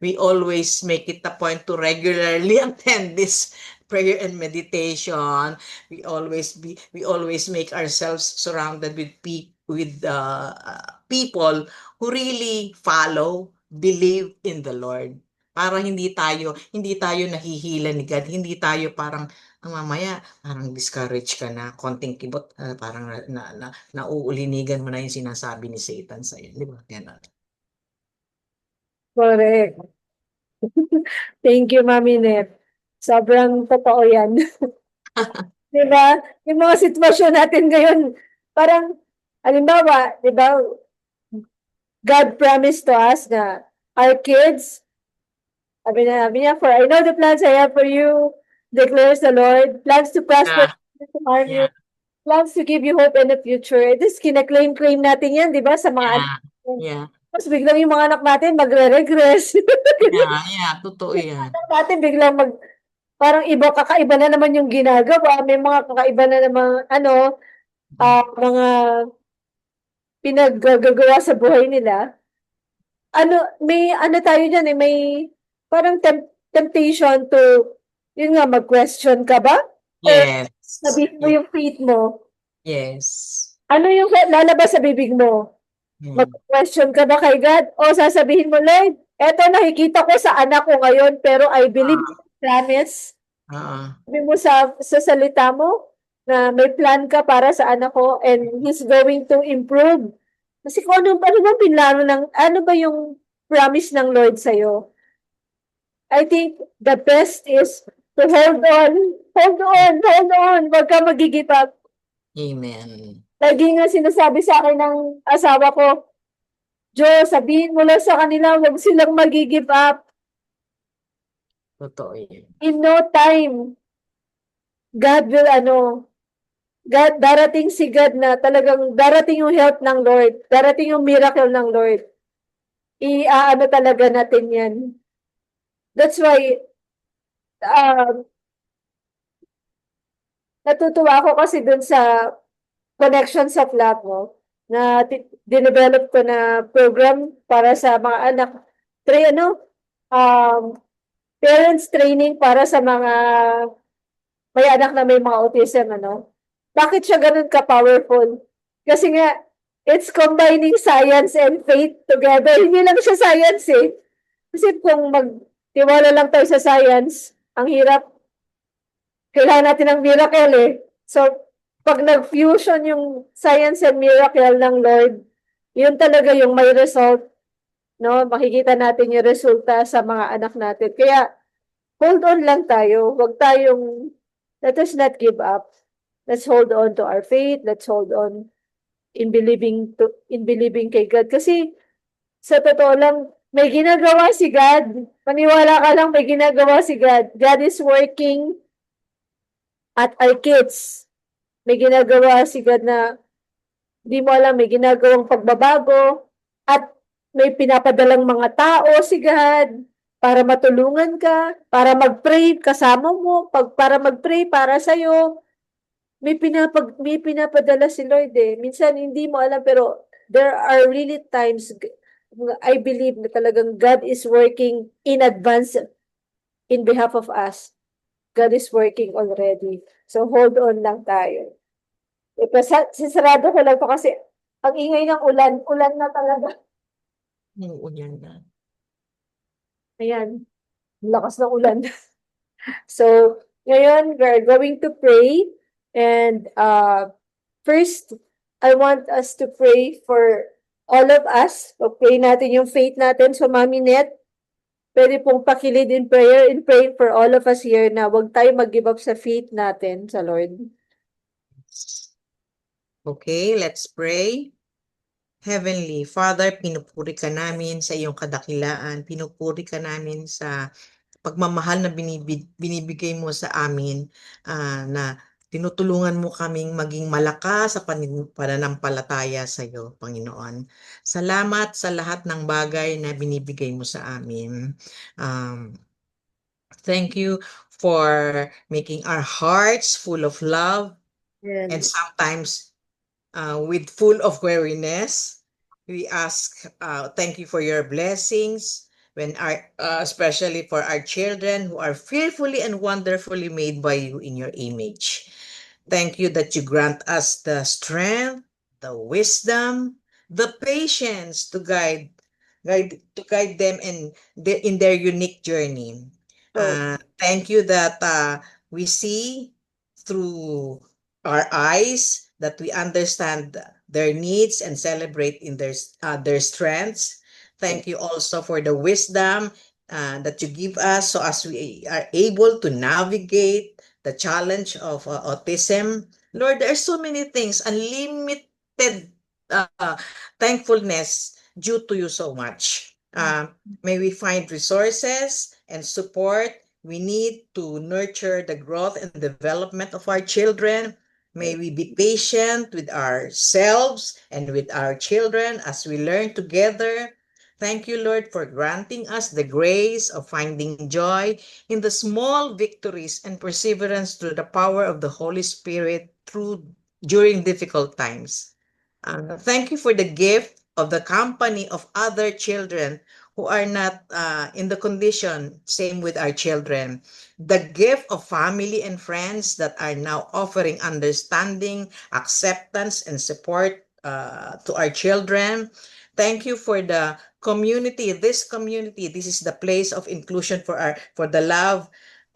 We always make it a point to regularly attend this prayer and meditation. We always make ourselves surrounded with people who really believe in the Lord. Para hindi tayo nahihila ni God, hindi tayo parang mamaya parang discourage ka na, konting kibot, parang nauulinigan mo na yung sinasabi ni Satan sa iyo, di ba? Ganun.
correct. Thank you, Mami Net. Sobrang totoo yan. Di ba? Yung mga sitwasyon natin ngayon, parang, halimbawa, di ba, God promised to us na our kids, sabi niya, for I know the plans I have for you, declares the Lord, plans to prosper,
Yeah,
to harm you,
yeah,
plans to give you hope in the future. This kina-claim natin yan, di ba, sa mga anak
yeah,
natin.
yeah,
Tapos biglang yung mga anak natin magre-regress.
yeah, totoo yan.
Anak natin biglang parang kakaiba na naman yung ginagawa. May mga kakaiba na namang, mga pinaggagawa sa buhay nila. May tayo dyan may parang temptation to, yun nga, mag-question ka ba? Or
Yes,
sabihin mo yung faith mo.
yes.
Ano yung lalabas sa bibig mo?
Hmm.
Mag-question ka ba kay God? O sasabihin mo, Lord, eto nakikita ko sa anak ko ngayon, pero I believe in the promise.
Oo.
Sabi mo sa salita mo na may plan ka para sa anak ko and he's going to improve. Kasi kung ano ba pinlano ano ba yung promise ng Lord sa'yo? I think the best is to hold on. Hold on, hold on. Huwag ka mag-give up.
Amen.
Lagi nga sinasabi sa akin ng asawa ko, Diyos, sabihin mo lang sa kanila, huwag silang mag-give up.
Totoo yan.
In no time, God will darating si God na talagang darating yung help ng Lord, darating yung miracle ng Lord. Talaga natin yan. That's why, natutuwa ako kasi dun sa connection sa flat mo, na dinevelop ko na program para sa mga anak, parents training para sa mga may anak na may mga autism, Bakit siya ganun ka-powerful? Kasi nga, it's combining science and faith together. Hindi lang siya science eh. Kasi kung magtiwala lang tayo sa science, ang hirap. Kailangan natin ng miracle eh. So, pag nag-fusion yung science and miracle ng Lord, yun talaga yung may result, makikita natin yung resulta sa mga anak natin. Kaya, hold on lang tayo. Let us not give up. Let's hold on to our faith. Let's hold on in believing kay God. Kasi sa totoo lang, may ginagawa si God. Maniwala ka lang, may ginagawa si God. God is working at our kids. may ginagawa si God na di mo alam, may ginagawang pagbabago at may pinapadalang mga tao si God para matulungan ka, para mag-pray kasama mo, para mag-pray para sa'yo. May pinapadala si Lord eh. Minsan hindi mo alam pero there are really times I believe na talagang God is working in advance in behalf of us. God is working already. So hold on lang tayo. Sisarado ko lang to kasi ang ingay ng ulan. Ulan na talaga.
Oo, yan na.
Ayan. Ang lakas ng ulan. So, ngayon, we're going to pray. And first, I want us to pray for all of us. Pag-pray natin yung faith natin. So, Mami Net, pwede pong pakilid in prayer and praying for all of us here na huwag tayo mag-give up sa faith natin sa Lord.
Okay, let's pray. Heavenly Father, pinupuri ka namin sa iyong kadakilaan. Pinupuri ka namin sa pagmamahal na binibigay mo sa amin, na tinutulungan mo kaming maging malakas sa pananampalataya sa iyo, Panginoon. Salamat sa lahat ng bagay na binibigay mo sa amin. Thank you for making our hearts full of love and
And
sometimes with full of weariness. We ask, thank you for your blessings, especially for our children who are fearfully and wonderfully made by you in your image. Thank you that you grant us the strength, the wisdom, the patience to guide them in their unique journey. Thank you that we see through our eyes, that we understand their needs and celebrate in their strengths. Thank you also for the wisdom that you give us so as we are able to navigate the challenge of autism. Lord, there are so many things, unlimited thankfulness due to you so much. May we find resources and support we need to nurture the growth and development of our children. May we be patient with ourselves and with our children as we learn together. Thank you, Lord, for granting us the grace of finding joy in the small victories and perseverance through the power of the Holy Spirit during difficult times. Thank you for the gift of the company of other children who are not in the condition, same with our children. The gift of family and friends that are now offering understanding, acceptance, and support to our children. Thank you for the community. This is the place of inclusion for the love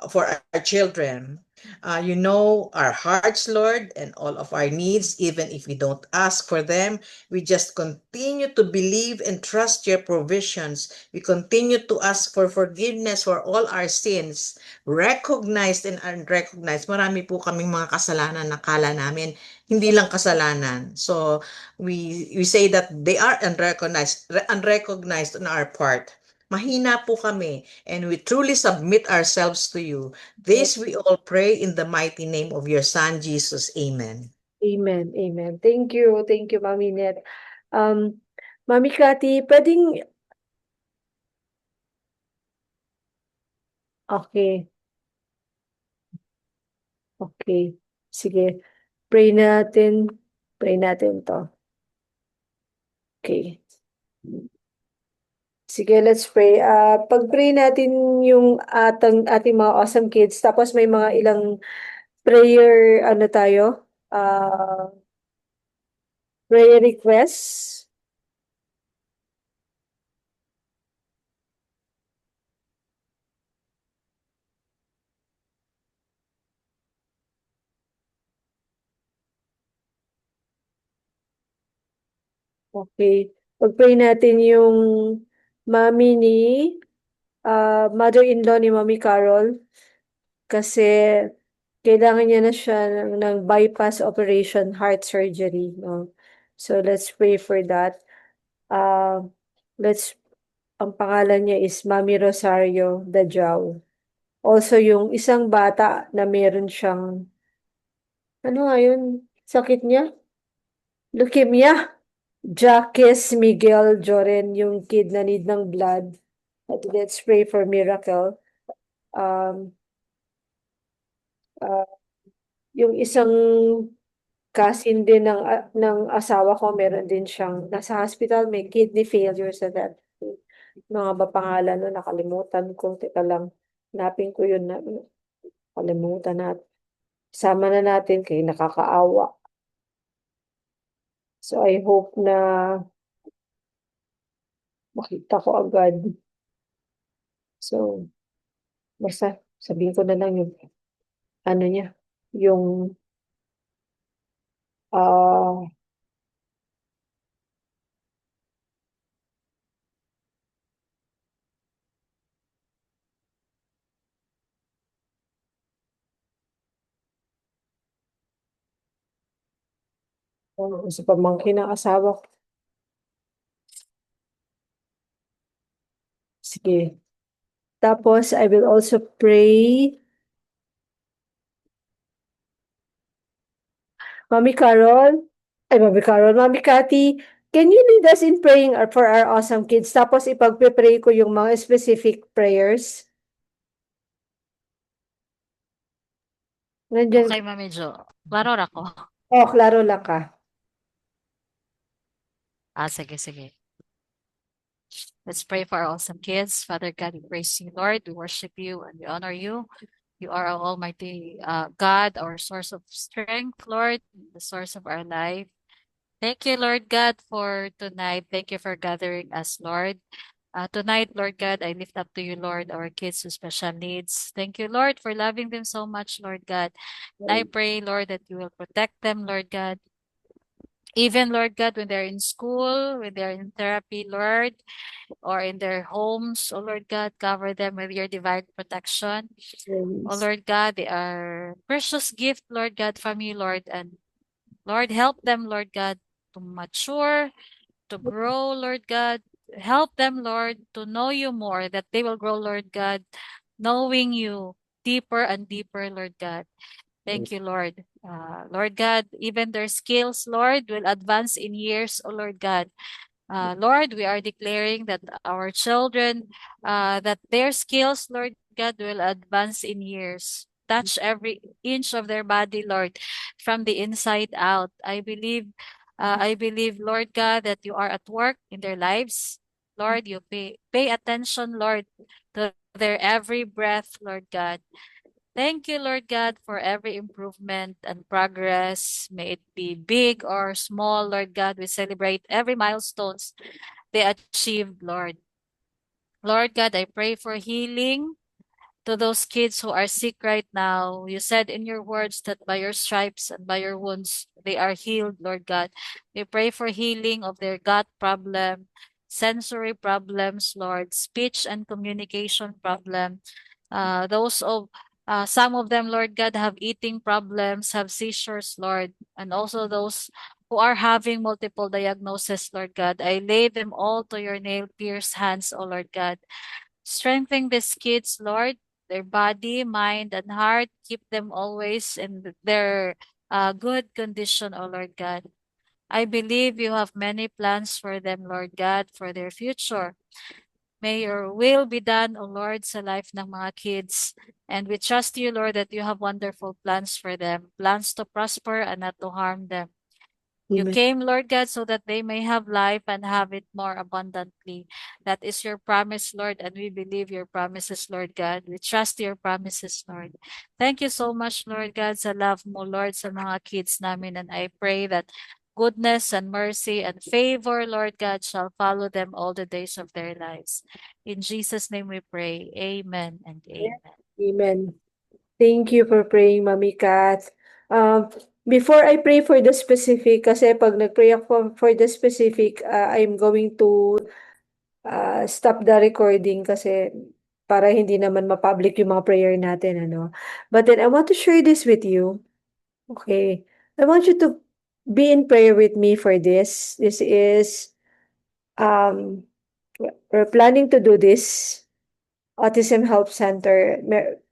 for our children. You know our hearts, Lord, and all of our needs, even if we don't ask for them. We just continue to believe and trust your provisions. We continue to ask for forgiveness for all our sins, recognized and unrecognized. Marami po kaming mga kasalanan na kala namin hindi lang kasalanan. So we say that they are unrecognized on our part. Mahina po kami, and we truly submit ourselves to you. This we all pray in the mighty name of your Son, Jesus. Amen.
Amen. Amen. Thank you. Thank you, Mami Net. Mami Cathy, pwedeng... Okay. Okay. Sige. Pray natin. Pray natin to. Okay. Sige, let's pray. Pag-pray natin yung ating mga awesome kids. Tapos may mga ilang prayer, ano tayo? Prayer requests. Okay. Pag-pray natin yung mami ni mother-in-law ni Mami Carol kasi kailangan niya na siya ng bypass operation, heart surgery, no? So let's pray for that. Ang pangalan niya is Mami Rosario Dajao. Also yung isang bata na meron siyang Ano nga yun? Sakit niya? Leukemia? Jacques Miguel Joren, yung kid na need ng blood. At let's pray for miracle. Um, ah, yung isang cousin din ng asawa ko, meron din siyang nasa hospital, may kidney failure sa that. Mga ba pangalan no, nakalimutan ko. Teka lang, hanapin ko yun na kalimutan na. Sama na natin kay nakakaawa. So I hope na makita ko agad. So, basta sabihin ko na lang yung ano niya, yung ah sa pamangkin ng asawa ko. Sige. Tapos, I will also pray. Mami Carol, Mami Cathy, can you lead us in praying for our awesome kids? Tapos, ipagpe-pray ko yung mga specific prayers. Nandyan.
Okay, Mami Jo. Klaro ra ko.
Oh, klaro lang ka.
Sige, sige. Let's pray for our awesome kids. Father God, we praise you, Lord. We worship you and we honor you. You are our Almighty God, our source of strength, Lord, the source of our life. Thank you, Lord God, for tonight. Thank you for gathering us, Lord. Tonight, Lord God, I lift up to you, Lord, our kids with special needs. Thank you, Lord, for loving them so much, Lord God. And I pray, Lord, that you will protect them, Lord God. Even, Lord God, when they're in school, when they're in therapy, Lord, or in their homes, oh Lord God, cover them with your divine protection. Oh Lord God, they are precious gift, Lord God, from you, Lord. And Lord, help them, Lord God, to mature, to grow, Lord God. Help them, Lord, to know you more, that they will grow, Lord God, knowing you deeper and deeper, Lord God. Thank you, Lord. Lord God, even their skills, Lord, will advance in years, oh Lord God. Lord, we are declaring that our children, that their skills, Lord God, will advance in years. Touch every inch of their body, Lord, from the inside out. I believe, Lord God, that you are at work in their lives. Lord, you pay attention, Lord, to their every breath, Lord God. Thank you, Lord God, for every improvement and progress. May it be big or small, Lord God. We celebrate every milestones they achieved, Lord. Lord God, I pray for healing to those kids who are sick right now. You said in your words that by your stripes and by your wounds, they are healed, Lord God. We pray for healing of their gut problem, sensory problems, Lord, speech and communication problem. Those of Some of them, Lord God, have eating problems, have seizures, Lord, and also those who are having multiple diagnoses, Lord God. I lay them all to your nail-pierced hands, O Lord God. Strengthen these kids, Lord, their body, mind, and heart. Keep them always in their good condition, O Lord God. I believe you have many plans for them, Lord God, for their future. May your will be done, O Lord, sa life ng mga kids. And we trust you, Lord, that you have wonderful plans for them, plans to prosper and not to harm them. You
Amen.
came, Lord God, so that they may have life and have it more abundantly. That is your promise, Lord, and we believe your promises, Lord God. We trust your promises, Lord. Thank you so much, Lord God, sa love mo, Lord, sa mga kids namin. And I pray that goodness and mercy and favor, Lord God, shall follow them all the days of their lives. In Jesus' name we pray. Amen and amen.
Amen. Thank you for praying, Mami Kat. Before I pray for the specific, kasi pag nag-pray ako for the specific, I'm going to stop the recording kasi para hindi naman ma-public yung mga prayer natin, ano. But then I want to share this with you. Okay. I want you to be in prayer with me for this. This is, um, we're planning to do this. Autism Help Center.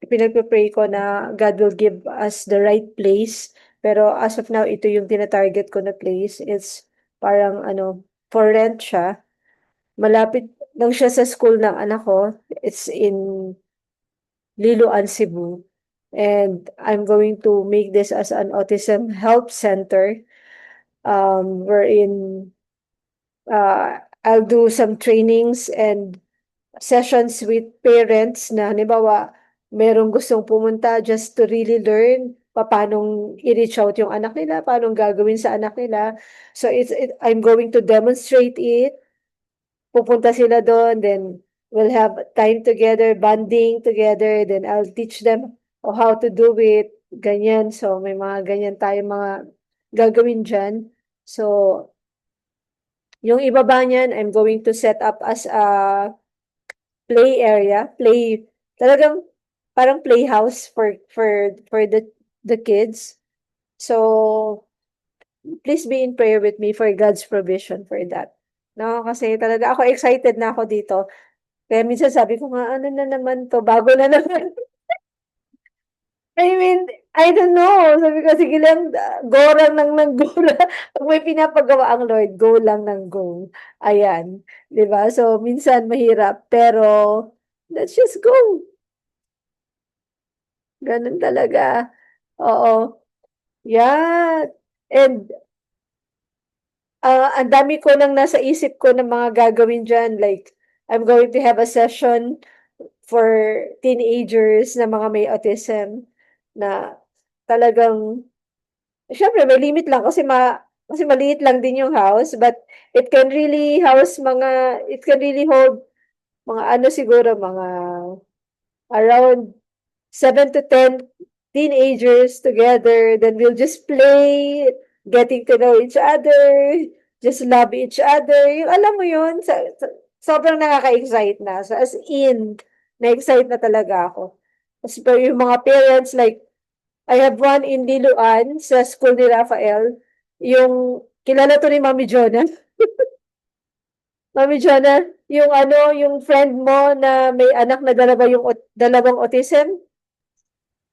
Pinagpe-pray ko na God will give us the right place Pero as of now, ito yung tina-target ko na place. It's parang for rent siya. Malapit lang siya sa school ng anak ko. It's in Liloan, Cebu. And I'm going to make this as an autism help center, wherein I'll do some trainings and sessions with parents na halimbawa, merong gustong pumunta just to really learn paanong i-reach out yung anak nila, paanong gagawin sa anak nila. So I'm going to demonstrate it. Pupunta sila doon, then we'll have time together, bonding together, then I'll teach them how to do it, ganyan. So may mga ganyan tayong mga gagawin dyan. So yung ibaba niyan, I'm going to set up as a play area, talagang parang playhouse for the kids. So please be in prayer with me for God's provision for that. No, kasi talaga ako excited na ako dito. Kaya minsan sabi ko nga, ano na naman to, bago na naman. I mean, I don't know. Sabi ko, sige lang, go lang ng go lang. Pag may pinapagawa ang Lord, go lang ng go. Ayan. 'Di ba? So, minsan mahirap, pero let's just go. Ganun talaga. Oo. Yeah. And ang dami ko nang nasa isip ko ng mga gagawin dyan. Like, I'm going to have a session for teenagers na mga may autism na talagang syempre may limit lang kasi maliit lang din yung house, but it can really hold mga siguro mga around 7 to 10 teenagers together. Then we'll just play, getting to know each other, just love each other. Yung alam mo yun, sobrang nakaka-excite na. So as in, na-excite na talaga ako. As per yung mga parents, like, I have one in Liloan sa school ni Rafael. Yung, kilala to ni Mami Jonah. Mami Jonah, yung friend mo na may anak na dalawang autism.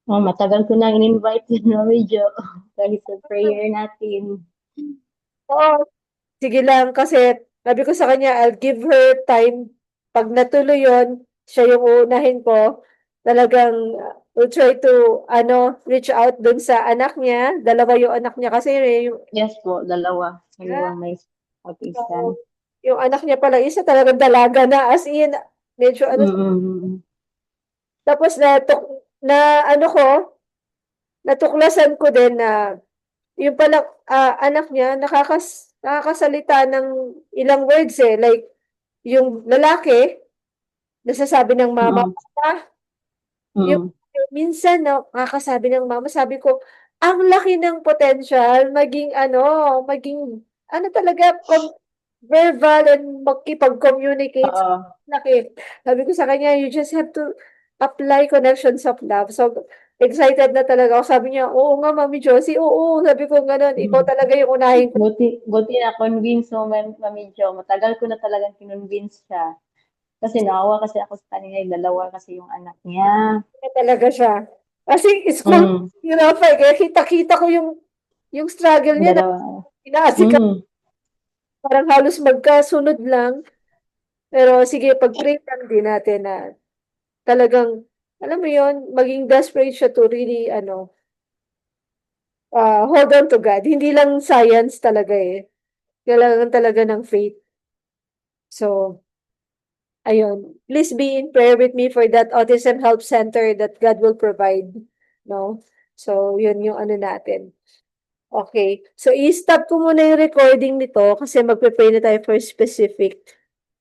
Oh, matagal ko nang in-invite yun, medyo kahit sa prayer natin.
Oo, sige lang kasi sabi ko sa kanya, I'll give her time. Pag natuloy yun, siya yung uunahin ko. Talagang we'll try to reach out dun sa anak niya. Dalawa yung anak niya kasi yung
Yes po, dalawa. Dalawang may autism.
yung anak niya pala isa talagang dalaga na, as in medyo tapos natuklasan ko din na yung pala anak niya nakakasalita ng ilang words like yung lalaki nasasabi ng mama yung minsan nakakasabi ng mama, sabi ko ang laki ng potential maging talaga verbal and makipag-communicate. Laki. Sabi ko sa kanya, you just have to apply connections of love. So, excited na talaga ako. Sabi niya, oo nga, Mami Josie, oo. Sabi ko gano'n, ikaw talaga yung unahin ko.
Buti na convince mo, Mami Jo. Matagal ko na talagang kinonvince siya. Kasi naawa kasi ako sa kanila, dalawa kasi yung anak niya.
Talaga siya. Kasi school, kaya kita-kita ko yung struggle niya na inaasika. Parang halos magkasunod lang. Pero sige, pag-pray lang din natin na talagang, alam mo yon, maging desperate siya to really, hold on to God. Hindi lang science talaga eh. Kailangan talaga ng faith. So, ayun. Please be in prayer with me for that Autism Help Center that God will provide. No? So, yun yung natin. Okay. So, i-stop ko muna yung recording nito kasi magpe-pray na tayo for specific